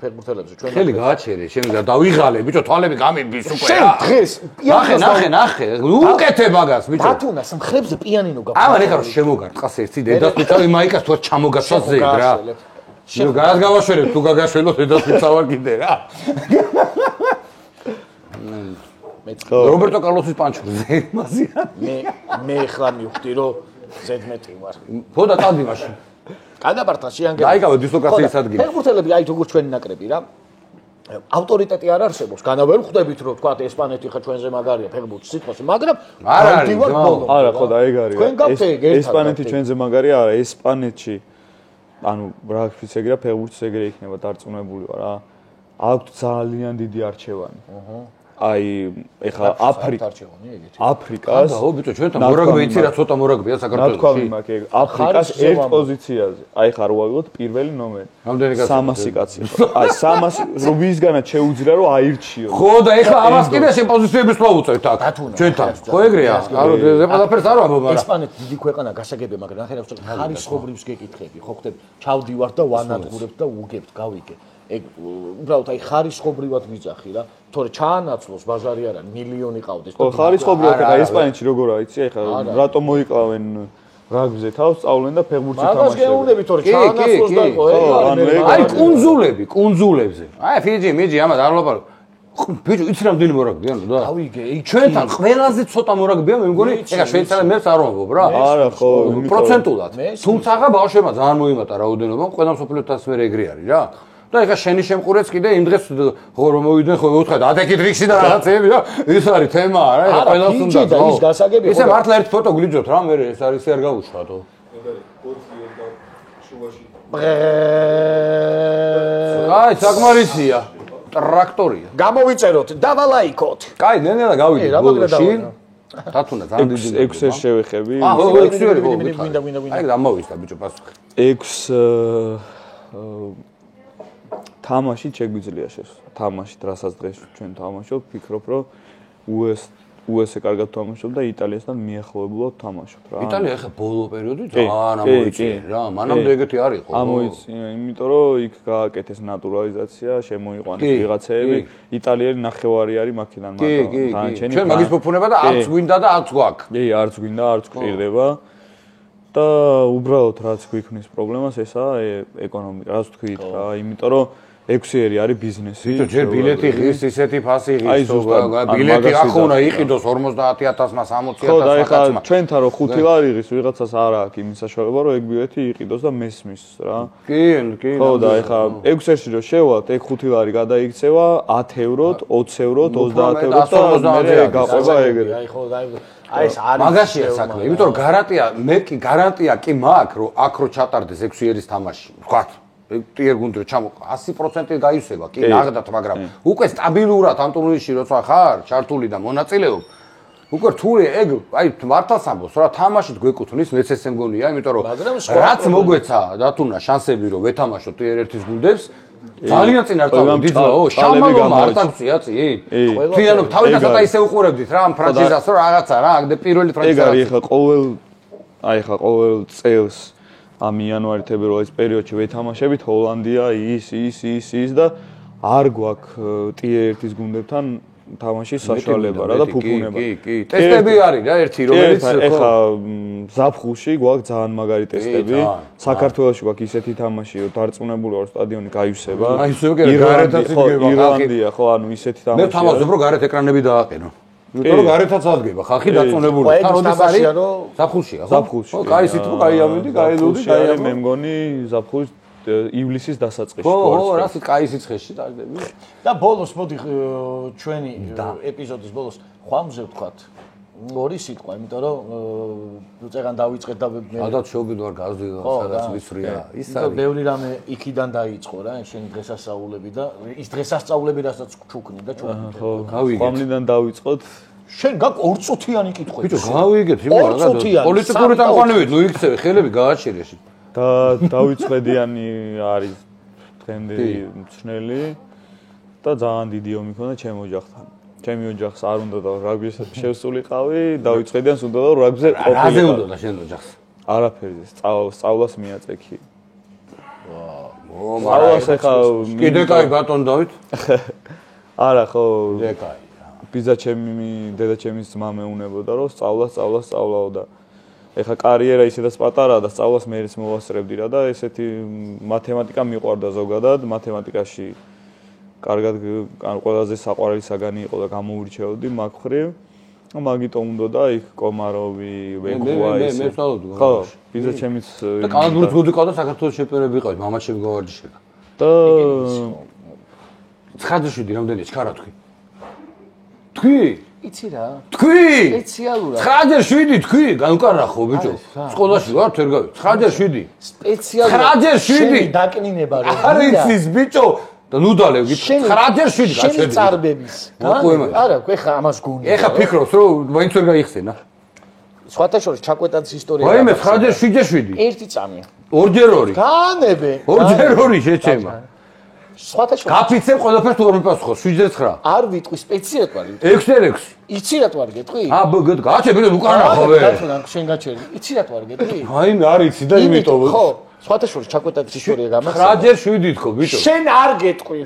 ფეხბურთელებზე ჩვენ ხელი გააჩერე, შენ დავიღალე, ბიჭო, თვალები გამიბის უკვე. შენ დღეს ნახე, უკეთე მაგას, ბიჭო. ბათუნას მხრებზე პიანინო გაქვს. ამან ეხლა შემოგარტყას ერთი დედას მიცავი მაიკას თუ ჩამოგაცვა ზედ რა. შენ გარს გავაშვერებ თუ გაგაშველო დედას მიცავარ კიდე რა. რობერტო კარლოსის პანჩურზე მაზია. მე ხლა მივხვდი რომ ზედმეტი ვარ. ხო და წავდი მაშინ. კადაბართან შეანგე. დაიკავე დისლოკაციის ადგილი. ფეხბურთელები აი როგორ ჩვენი ნაკრები რა. ავტორიტეტი არ არსებობს. განავერ ხვდებით რომ თქვა ესპანეთი ხა ჩვენზე მაგარია ფეხბურთის სიტყვაზე, მაგრამ არ არის. არა, ხო და ეგ არის. თქვენ გავთ ეგ ერთად. ესპანეთი ჩვენზე მაგარია, არა, ესპანეთში ანუ რაგბის ეგრეა, ფეხბურთის ეგრე იქნება დარწმუნებული ვარ რა. აქვთ ძალიან დიდი არჩევანი. აი, ეხლა აფრიკას. და ო ბიჭო, ჩვენთან მორაგბე იცი რა ცოტა მორაგბეა საქართველოში. ნათქვამი მაქვს ეგ. აფრიკას ერთ პოზიციაზე. აი ხარ ვავიღოთ პირველი ნომერი. რამდენი კაცი? 300 კაცი. აი 300 რო ვისგანაც შეუძლია რომ აირჩიო. ხო და ეხლა ამას კიდე შენ პოზიციების ვაუწევთ აქ. ჩვენთან. ხო ეგრეა. არო ეს ყველაფერს არ ვამბობ, მაგრამ ესპანეთი დიდი ქვეყანა გასაგებია, მაგრამ ნახე რა ხარისხობრივს გეკითხები, ხო ხდები. ჩავდივართ და ვანადგურებთ და უგებთ, გავიგე. ეგ უბრალოდ აი ხარისხობრივად ვიძახი რა. თორე ჩაანაცვლოს ბაზარი არა, მილიონი ყავდეს. ხო, ხარისხობრივად ეხა ესპანეთში როგორ აიცი, ეხა რატომ მოიკლავენ რაგბზე თავს, სწავლენ და ფეხბურთზე თამაშობენ. მაგას გეუბნები თორე ჩაანაცვლოს და იყო აი კუნძულებზე. აი ფიჯი, მიჯი ამას არ ვლაპარაკ. ბიჭო, იცი რამდენი მორაგბეა ნუ და? გავიგე, ჩვენთან ყველაზე ცოტა მორაგბეა, მე მგონი, ეხა შვეიცარიელებს მერც არ ვამბობ რა. არა, ხო, პროცენტულად. თუმცა ბავშვებმა ძალიან მოიმატა რაოდენობა, ყველა მსოფლიოთაც მე ეგრე არის რა. და ეხა შენი შემყურეც კიდე იმ დღეს ხო რომ მოვიდნენ ხო უთხარ ატეკი ტრიქსი და რაღაცეები რა ეს არის თემა რა ეხა ყველას უნდა და ის გასაგები ისე მართლა ერთ ფოტო გლიჯოთ რა მე ეს არის არ გავუშვათო აი საკმარისია ტრაქტორია გამოვიწეროთ დავალაიქოთ კაი ნენელა გავიდეთ ბოლოში თათუნა ძალიან დიდი 6-ს შევეხები ხო 6 ვერი ხო აი გამოვიდა ბიჭო პასუხი 6 თამაში შეგვიძლია თამაში რასაც დღეს ჩვენ თამაშობ, ფიქრობ რომ US-ე კარგად თამაშობ და იტალიასთან მიახლოებულად თამაშობ რა. იტალია ახლა ბოლო პერიოდი ძალიან ამოიწია რა, მანამდე ეგეთი არ იყო. ამოიწია, იმიტომ რომ იქ გააკეთეს ნატურალიზაცია, შემოიყვანეს ვიღაცეები, იტალიელი ნახევარი არის მაქედან მაგრამ ჩვენ მაგის ფუფუნება და არც გვინდა და არც გვაქვს. კი, არც გვინდა, არც გვჭირდება. და უბრალოდ რაც გვიქმნის პრობლემას ესაა ეკონომიკა, რაც თქვით რა, იმიტომ რომ 6-ერი არის ბიზნესი. ბიჭო, ჯერ ბილეთი ღირს ისეთი ფასი ღირს, ბილეთი ახლა უნდა იყიდოს 50000-მა, 60000-მა. ხო, და ეხლა ჩვენთან რომ 5 ლარი ღირს, ვიღაცას არ აქვს იმის საშუალება, რომ ეგ ბილეთი იყიდოს და მესმის რა. კი. ხო, და ეხლა 6-ში რომ შევალთ, ეგ 5 ლარი გადაიქცევა 10 ევროთ, 20 ევროთ, 30 ევროთ და მე გაყვება ეგრე. აი ხო, აი ეს არის მაგაშია საქმე, იმიტომ რომ გარანტია კი მაქვს, რომ აქ რო ჩატარდეს 6 ერის თამაში. ვთქვათ ტიერ გუნდზე ჩამო 100% გაივსება, კი ნახდათ, მაგრამ უკვე სტაბილურად ამ ტურნირში როცა ხარ, ჩართული და მონაწილეობ, უკვე რთული ეგ, აი მართლაც ამბობს, რა თამაშით გვეკუთვნის, მეც ესე მგონია, იმიტომ რომ რაც მოგვეცა დათუნა შანსები რომ ვეთამაშოთ ტიერ 1-ის გუნდებს, ძალიან წინ არ წავიდიო, შამალო მარტაკცია წი. თვიანობ თავიდან ცოტა ისე უყურებდით რა ამ ფრანჩიზას რომ რაღაცა რა, აქ პირველი ფრანჩიზა. ეგ არის ახლა ყოველ წელს ამ იანვარი-თებერვალის პერიოდში ვეთამაშებით ჰოლანდია ის და არ გვაქვს ტიერ 1-ის გუნდებთან თამაშის საშუალება რა და ფუფუნება. კი. ტესტები არის რა ერთი რომელიც ეხა ზაფხულში გვაქვს ძალიან მაგარი ტესტები. საქართველოში გვაქვს ისეთი თამაში რომ დარწმუნებული ვარ სტადიონი გაივსება. გარეთაც იდგება ირლანდია ხო ანუ ისეთი თამაში. მე თამაშობ რომ გარეთ ეკრანები დააყენო. იმიტომ რომ გარეთაც ადგება ხალხი დაწუნებული. თან როდის არის ზაფხულშია ხო? ზაფხულში. ხო, კაი სიტყვა, კაი ამინდი, კაი ლუდი, კაი მე მგონი ზაფხულის ივლისის დასაწყისში. ხო, რა კაი სიცხეში დაგდები. და ბოლოს მოდი ჩვენი ეპიზოდის ბოლოს ხვამზე ვთქვათ ორი სიტყვა, იმიტომ რომ უწეგან დავიწყეთ და მე ალბათ შოუგიდ ვარ გავზდიდო სადაც ვისვრია. ის არის. ბევრი რამე იქიდან დაიწყო რა, შენი დღესასწაულები და ის დღესასწაულები რასაც ჩუქნი და ჩუქნი. ხო, გავიგეთ. ხომლიდან დავიწყოთ. შენ გაკ 2 წუთიანი კითხვები. ბიჭო, გავიგეთ, იმა რა პოლიტიკური წამყვანებით ნუ იქცევი, ხელები გააჩერეში. და დავიწყედიანი არის დღემდე მწნელი და ძალიან დიდი ომი ქონდა ჩემ ოჯახთან. ჩემი ოჯახს არ უნდა და რაგბის შევსულიყავი, დავიწყედიანს უნდა და რაგბზე ყოფილიყავი. რაზე უნდა და შენ ოჯახს? არაფერზე, სწავლას მიაწექი. ვაუ, მაგრამ ეხა კიდე კაი ბატონ დავით? არა, ხო. კიდე კაი. ბიძა ჩემი, დედა ჩემის ძმა მეუნებოდა, რომ სწავლაო და ეხა კარიერა ისედაც პატარაა და სწავლას მეც მოვასწრებდი რა და ესეთი მათემატიკა მიყვარდა ზოგადად, მათემატიკაში კარგად ყველაზე საყვარელი საგანი იყო და გამოურჩეოდი მაგ ხრივ. მაგიტომ უნდა და იქ კომაროვი, ვეგუა ის. მე ვსწავლობდი. ხო, ბიძა ჩემიც და კალათბურთს გუდი ყავდა საქართველოს ჩემპიონები იყავით, მამაჩემი გავარჯიშება. და 9-7 რამდენი ჩქარა თქვი? თქვი? იცი რა? თქვი? სპეციალურად. 9-7 თქვი? განკარახო ბიჭო. სკოლაში ვარ თერ გავი. 9-7. სპეციალურად. 9-7. დაკნინება რომ. არის ის ბიჭო. და ნუ დალევ გითხრა 9-7 გაჩერდი. შენი წარბების. არა, ეხა ამას გონია. ეხა ფიქრობს რომ მაინც ვერ გაიხსენა. სხვათა შორის ჩაკვეტაძის ისტორია. ვაიმე 9-7. ერთი წამი. 2-2. განებე. 2-2 შეჩემა. სხვათა შორის. გაფიცებ ყველაფერს თუ არ მიპასუხო 7-9. არ ვიტყვი სპეციალურად ვარ. 6-6. იცი რატო არ გეტყვი? გაჩერდი ნუ უკანახო ვე. შენ გაჩერდი. იცი რატო არ გეტყვი? ვაიმე არ იცი და იმიტომ ხო, სხვათა შორის ჩაკვეტაძის ისტორია გამახსენე. 9-7 თქო ბიჭო. შენ არ გეტყვი.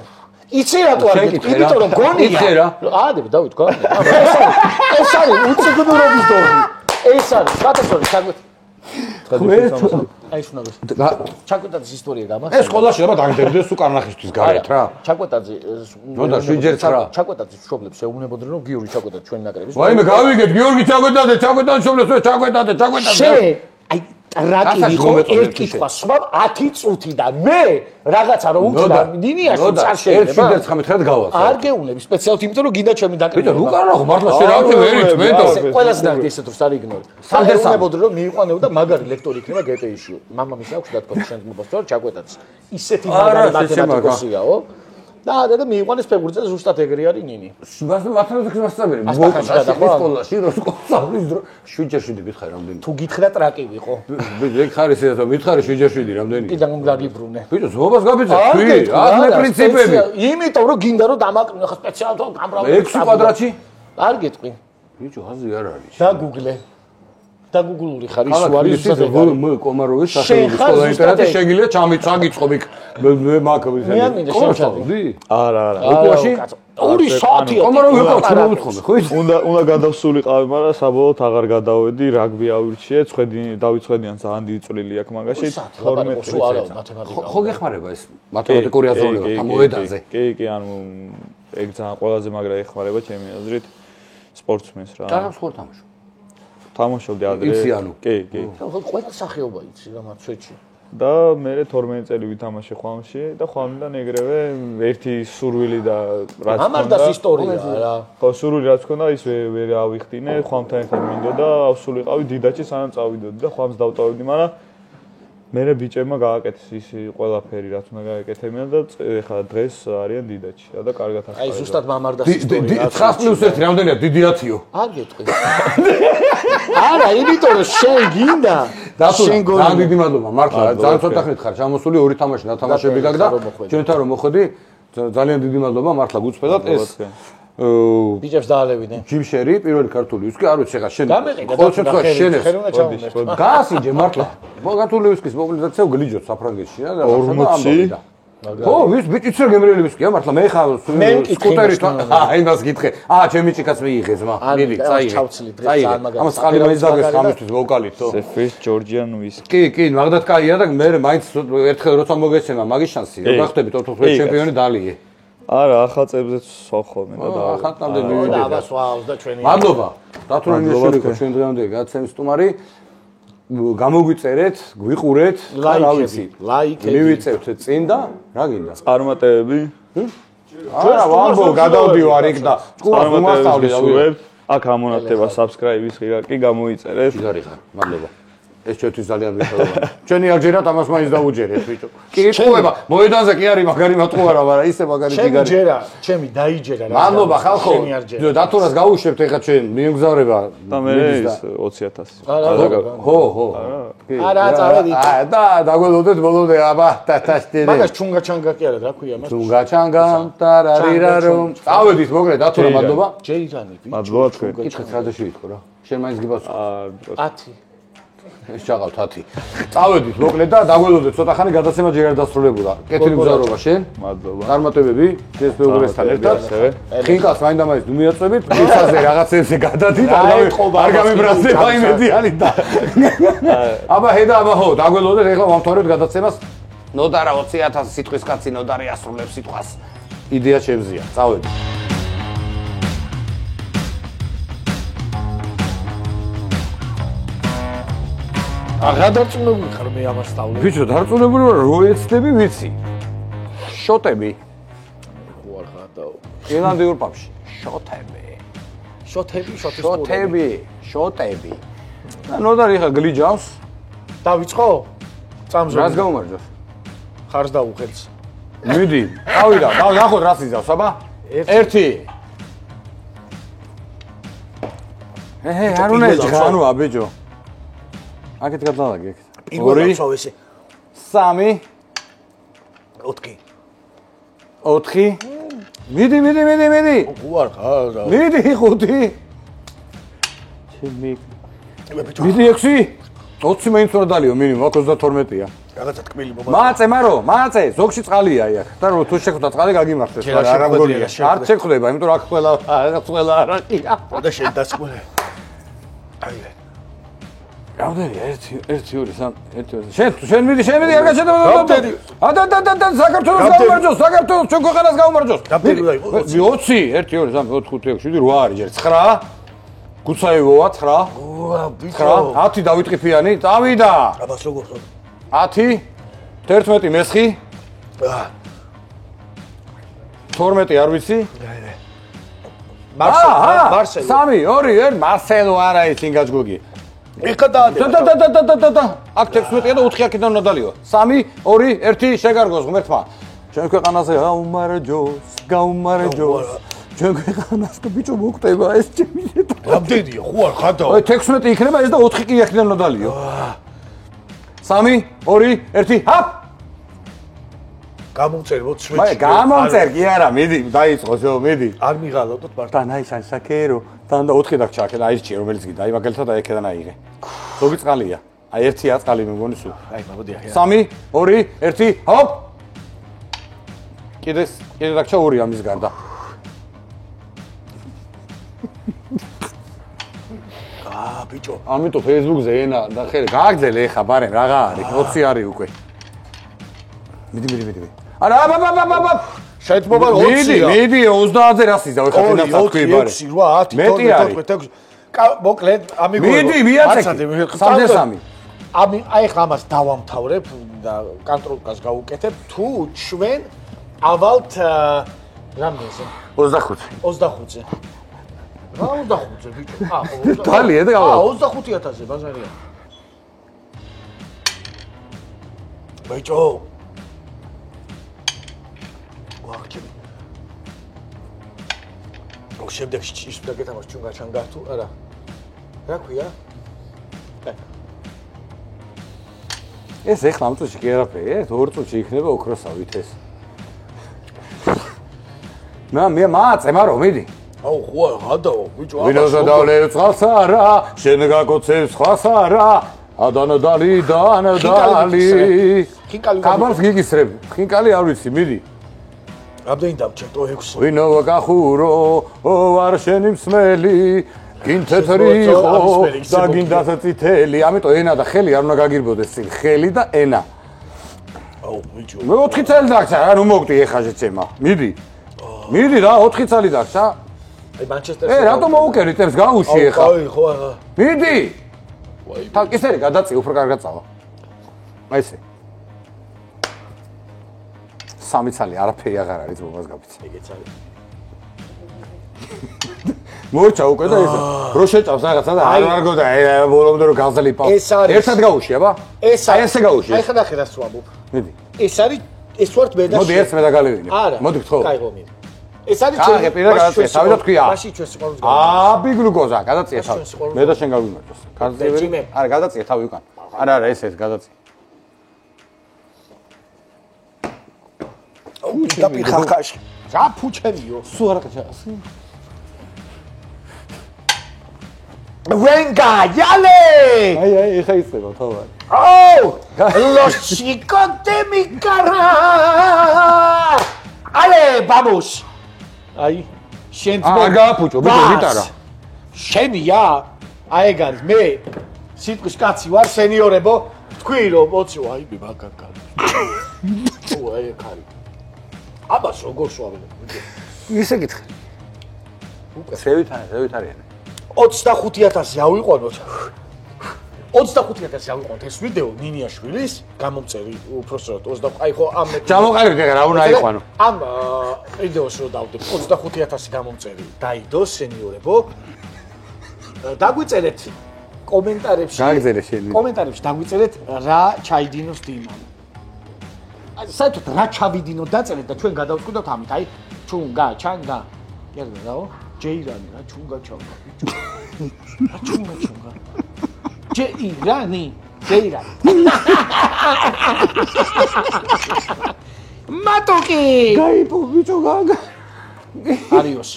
იცი რატო არ გეტყვი? იმიტომ რომ გონია. იცი რა. აადები დავით გა. ეს არის უციგნურობის დოღი. ეს არის სხვათა შორის ჩაკვეტა. აი შნაგოს. ჩაკვეტაძის ისტორია გამახსენე. ეს სკოლაში რა დაგდებდეს უკანახისთვის გარეთ რა. ჩაკვეტაძე ნოდა 7-9. ჩაკვეტაძის მშობლებს ეუბნებოდნენ რომ გიორგი ჩაკვეტაძე ჩვენი ნაკრების. ვაიმე გავიგეთ გიორგი ჩაკვეტაძე მშობლებს ჩაკვეტაძე. აი ტრაკი იყო ერთ კითხვა სხვა 10 წუთიდან მე რაღაცა რომ უჩდა დინიაში წარშეება 1-9 გავალ არ გეუნები სპეციალურად იმიტომ რომ გინდა ჩემი დაკრება ბიჭო უკანახო მართლა შე რა ვერით მე და ყველას დაგდი ესეთ რომ სარიგნორი საერთოდ რომ მიიყვანებოდა მაგარი ლექტორი იქნება GTI-ში მამამისი აქვს და თქვა შენ მობასწორ ჩაკვეტაც ისეთი მაგარი მათემატიკოსიაო და მიიყვანეს ფეგურზე ზუსტად ეგრე არის ნინი მათემატიკის მასწავლებელი მოგწასდა სკოლაში რო სკოლის დრო 7-7 გითხარი რამდენი თუ გითხრა ტრაკი ვიყო ეგ ხარის ესა მითხარი 7-7 რამდენი კიდე გაგიბრუნე ბიჭო ზობას გაბიძე თქვი ახლა პრინციპები იმიტომ რომ გინდა რომ დამაკრინო ხა სპეციალურად გამრავალი 6 კვადრატში არ გეტყვი ბიჭო აზრი არ არის და გუგლე და გუგლური ხარ ის არის მე კომაროვის სახელობის სკოლა ინტერნეტი შეგიძლია ჩამიწაგიწყობ იქ მე მაგ მე არა უკუაში 2 საათია კომაროვი იყო ჩამოვთხოვე ხო ის უნდა გადავსულიყავი მაგრამ საბოლოოდ აღარ გადავედი რაგბი ავირჩიე დავიწყედიან ძალიან დიდი წვლილი აქვს მაგაში 12 წელი არა მათემატიკა ხო გეხმარება ეს მათემატიკური აზროვნება ამოედაზე კი ანუ ეგ ძალიან ყველაზე მაგრა ეხმარება ჩემი აზრით სპორტსმენს რა და სპორტ თამაშობ თამაშობდი ადრე იცი ანუ კი ყველა სახეობა იცი რა მათ შეჭი და მე 12 წელი ვითამაშე ხვამში და ხვამიდან ეგრევე ერთი სურვილი და რაც ხონდა ამარდას ისტორია რა ხო სურვილი რაც ხონდა ის ვერ ავიხდინე ხვამთან ერთად მინდოდა ავსულიყავი დიდაჩი სანამ წავიდოდი და ხვამს დავტოვებდი მაგრამ მე ბიჭებმა გააკეთეს ის ყველაფერი რაც უნდა გააკეთებინა და ეხლა დღეს არიან დიდაჩი და კარგად ახლა აი ზუსტად მამარდას ისტორია 9+1 რამდენია დიდი 10-ო არ გეტყვი არა იმიტომ რომ შენ გინდა შენ გონი ძალიან დიდი მადლობა მართლა ძალიან ცოტა ხნით ხარ ჩამოსული ორი თამაში ნათამაშები გაგდა ჩვენთან რომ მოხვედი ძალიან დიდი მადლობა მართლა გუწფედათ ეს ბიჭებს დაალევინე ჯიმშერი პირველი ქართული ვისკი არ ვიცი ხა შენ ყოველ შემთხვევაში შენ ეს გასიჯე მართლა ქართული ვისკის მობილიზაცია გლიჯოთ საფრანგეთში რა 40 ხო ვის ბიჭიც რა გემრიელი ვისკია მართლა მე ხა სკუტერით აი მას გითხე ჩემი ჭიქაც მიიღეს მა მიდი წაიღე ამას წყალი მოიზაგეს ხამისთვის ვოკალითო სეფის ჯორჯიან ვისკი კი მაგდათ კაია და მე მაინც ერთხელ როცა მოგეცემა მაგის შანსი რომ გახდები თოთოხლის ჩემპიონი დალიე არა ახალწებზეც ხოლმე და ახალწამდე მივიდეთ დავასვავს და ჩვენი მადლობა დათურანიშვილი იყო ჩვენ დღევანდელი გადაცემის სტუმარი გამოგვიწერეთ გვიყურეთ და რა ვიცი ლაიქები მივიწევთ წინ და რა გინდა წარმატებები არა ვამბო გადავდივარ იქ და წყურს უმასწავლე გისურვებთ აქ ამონათება subscribe-ის ღირა კი გამოიწერეთ. ჯიგარი ხარ, მადლობა. ეს ჩვენთვის ძალიან მნიშვნელოვანია. ჩვენი აღჯერათ ამას მაინც დაუჯერეთ, ბიჭო. კი ეთყობა, მოედანზე კი არის მაგარი მათყუ არა, მაგრამ ისე მაგარი ჯიგარი. ჯერა, ჩემი დაიჯერა რა. მადლობა ხალხო. დათურას გაუშვებთ ეხლა ჩვენ მიემგზავრება. და მე ის 20,000. ხო. არა, წავედით. და დაგველოდეთ ბოლომდე, აბა, თათაშტერი. მაგას ჩუნგა-ჩანგა კი არა, რა ქვია მას? ჩუნგა-ჩანგა, ტარარირარომ. წავედით, მოკლედ, დათურა, მადლობა. ჯერიტანი, ბიჭო. მადლობა თქვენ. კითხეთ რა და შეიტყო რა. შენ მაინც გიბასო. 10. ეს ჩაღავ 10. წავედით მოკლედ და დაგველოდეთ ცოტა ხანი გადაცემა ჯერ არ დასრულებულა. კეთილი მგზავრობა შენ. მადლობა. წარმატებები დღეს მეუღლესთან ერთად. ხინკალს მაინდა-მაინც დუმიაწვევით, მიწაზე რაღაცებზე გადადით, არ გამიბრაზდება იმედიანი და. აბა ჰედა აბა ხო, დაგველოდეთ ეხლა ვამთავრებთ გადაცემას. ნოდარა 20,000 სიტყვის კაცი ნოდარი ასრულებს სიტყვას. იდეა ჩემზეა. წავედით. აღადარწმუნებული ხარ მე ამას სწავლობ. ბიჭო, დარწმუნებული ვარ, რო ეცდები ვიცი. შოტები. ხო არ ხარ და ირლანდიურ პაბში. შოტები. შოტები. და ნოდარი ხა გლიჯავს. დავიწყო? წამზო. რას გაუმარჯოს? ხარს დაუხელს. მიდი, ავიდა, ნახოთ რას იზავს, აბა. 1. არ უნდა ეჯღანოა, ბიჭო. აქეთ გადავაგე, აქეთ. 2. წავ ესე. 3. 4. 4. მიდი. ხო არ ხარ და. მიდი 5. მიდი 6. 20 მაინც უნდა დალიო მინიმუმ, აქ 32-ია. რაღაცა თქმილი მაწე, ზოგში წყალია აი აქ. და რო თუ შეხვდა წყალი გაგიმართეს, მაგრამ არ მგონია. არ შეხვდება, იმიტომ რომ აქ ყველა არაყია. და შენ დასკვნე. აი რამდენია 1 2 3 შენ მიდი არ გაჩერდება და საქართველოს გაუმარჯოს ჩვენ ქვეყანას გაუმარჯოს დაბერულა იყო 20 1 2 3 4 5 6 7 8 არის ჯერ 9 გუცაევოა 9 ბიჭო 10 დავითყიფიანი წავიდა აბას როგორ ხო 10 11 მესხი 12 არ ვიცი მარსელო 3 2 1 მარსელო არა ის ინგაჯგოგი ეხა და აქ 16-ია და 4 აქედან უნდა დალიო 3 2 1 შეგარგოს ღმერთმა ჩვენ ქვეყანაზე გაუმარჯოს ჩვენ ქვეყანას ბიჭო მოკვდება ეს ჩემი რამდენია ხო არ ხადაო 16 იქნება ეს და 4 კი აქედან უნდა დალიო 3 2 1 ჰაპ გამომწერ მოწვეჩი მე გამომწერ კი არა მიდი დაიწყო ზო მიდი არ მიღალავდოთ მარტო და ნაისან საკერო და 4 დაგჭა აქედან აირჩიე რომელიც გიდა აი მაგალითად აი აქედან აიღე ზოგი წყალია აი 1-ია წყალი მე მგონი სულ აი მოდი ახლა 3 2 1 ჰოპ კიდე დაგჭა 2 ამის გარდა ბიჭო ამიტომ Facebook-ზე ენა და ხერე გააგზელე ეხა ბარემ რაღა არის 20 არის უკვე მიდი არა აბა შეიძლება 20-ია მიდი 30-ზე რას იზავ ეხა ფენას თქვი ბარე 6 8 10 12 მოკლედ ამიგო მიდი მიაცეკი 3 აი ახლა ამას დავამთავრებ და კონტროლკას გავუკეთებ თუ ჩვენ ავალთ რამდენზე 25-ზე რა 25-ზე ბიჭო დალია და 25,000-ზე ბაზარია ბიჭო ვახჩები შემდეგში ის დაგეთამას ჩვენ გაჩანგა თუ არა რა ქვია ეს ეხლა ამ წუთში კი არაფერი ეს 2 წუთში იქნება ოქროსავით ეს მე მაწე მარო მიდი აუ ხო გადაო ბიჭო ვინოზე დავლე წყალს არა შენ გაკოცებს სხვას არა ადანადალი ხინკალი კაბანს გიგისრებ ხინკალი არ ვიცი მიდი რამდენი დავჭერტო 6 ვინო გახურო ვარ შენი მსმელი გინ თეთრი ხო და გინ დაწითელი ამიტომ ენა და ხელი არ უნდა გაგირბოდეს წინ ხელი და ენა აუ ბიჭო მე 4 წელი დაგჭა რა ნუ მოვკვდი ეხა შეცემა მიდი რა 4 წელი დაგჭა აი მანჩესტერში რატომ მოუკერი წებს გაუში ეხა აი ხო არა მიდი თან ისე გადაწი უფრო კარგად წავა აი ესე 3 წელი არაფერი აღარ არის მომას გაფიცე ეგეც არის მორჩა უკვე და ეს რო შეჭავს რაღაცა და არ ვარგო და ბოლომდე რო გაზლიპავ. ერთად გაუში, აბა? აი ესე გაუში. აი ხა ნახე რას ვამბობ. მიდი. ეს არის ეს ვართ მე და მოდი ერთს მე და გავივინე. მოდი გთხოვ. კაიღო მიდი. ეს არის კაიღე პირა გადაწყვეტ, თავი და თქვია. მაშინ ჩვენ სიყვარულს გავიმარჯვოს. ბიგლუკოზა, გადაწყვეტ თავი. მე და შენ გავიმარჯვოს. კარძევერი. არა, გადაწყვეტ თავი უკან. არა, ეს გადაწყვეტ. და პირხახაში. რა ფუჩემიო. სულ არ გაჭას. Venga, yale! აი, ეხა იწება თავი. Oh! Los chicos de mi cara! Ale, vamos! აი, შენ არ გააფუჭო, ბიჭო, გიტარა. შენია? აი ეგ არის მე. სიტყვის კაცი ვარ, სენიორებო. თქვი რომ მოცი, აი მაგაკა. ო, აი ეგ არის. აბას როგორ შევავიდე? ისე გითხე. უკვე ზევითარიანი. 25000 ავიყვანოთ. 25000 ავიყვანოთ ეს ვიდეო ნინიაშვილის გამომწერი უпроსტად 20 აი ხო ამ ჩამოყალიბდი რა უნდა აიყვანო. ამ ვიდეოს რო დავდებ 25000 გამომწერი დაიდოს სენიორებო. დაგვიწერეთ კომენტარებში. გაგზელე შენი. კომენტარებში დაგვიწერეთ რა ჩაიდინოს დინამ. აი საერთოდ რა ჩავიდინოთ დაწერეთ და ჩვენ გადავწყვიტოთ ამით. აი ჩუნგა, ჩანგა. კერდა რაო? ჯეირანი რა ჩუნგა ჩავდა. რა ჩუნგა. ჯეირანი. მატოკი. გაიპო ბიჭო გაგა. არიოს.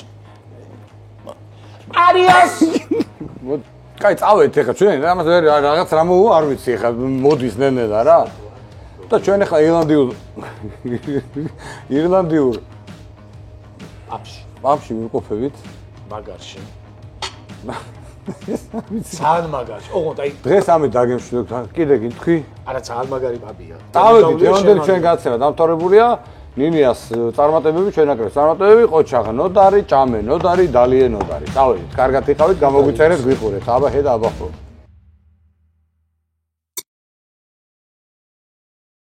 არიოს. კაი წავედით ეხა ჩვენ ამას რაღაც რა მოვა არ ვიცი ეხა მოდის ნენელა რა. და ჩვენ ეხა ირლანდიურ აფში ვიყოფებით მაგარში. ძალიან მაგარში. ოღონდ აი დღეს ამით დაგემშვიდობთ. კიდე გითხვი? არა ძალიან მაგარი ბაბია. წავედით ევანდელი ჩვენ გაცემა დამთავრებულია. ნინიას წარმატებები ჩვენ აკრებს. წარმატებები ყოჩაღა, ნოდარი, ჭამე, ნოდარი, დალიე, ნოდარი. წავედით. კარგად იყავით, გამოგვიწერეთ, გვიყურეთ. აბა ჰე და აბა ხო.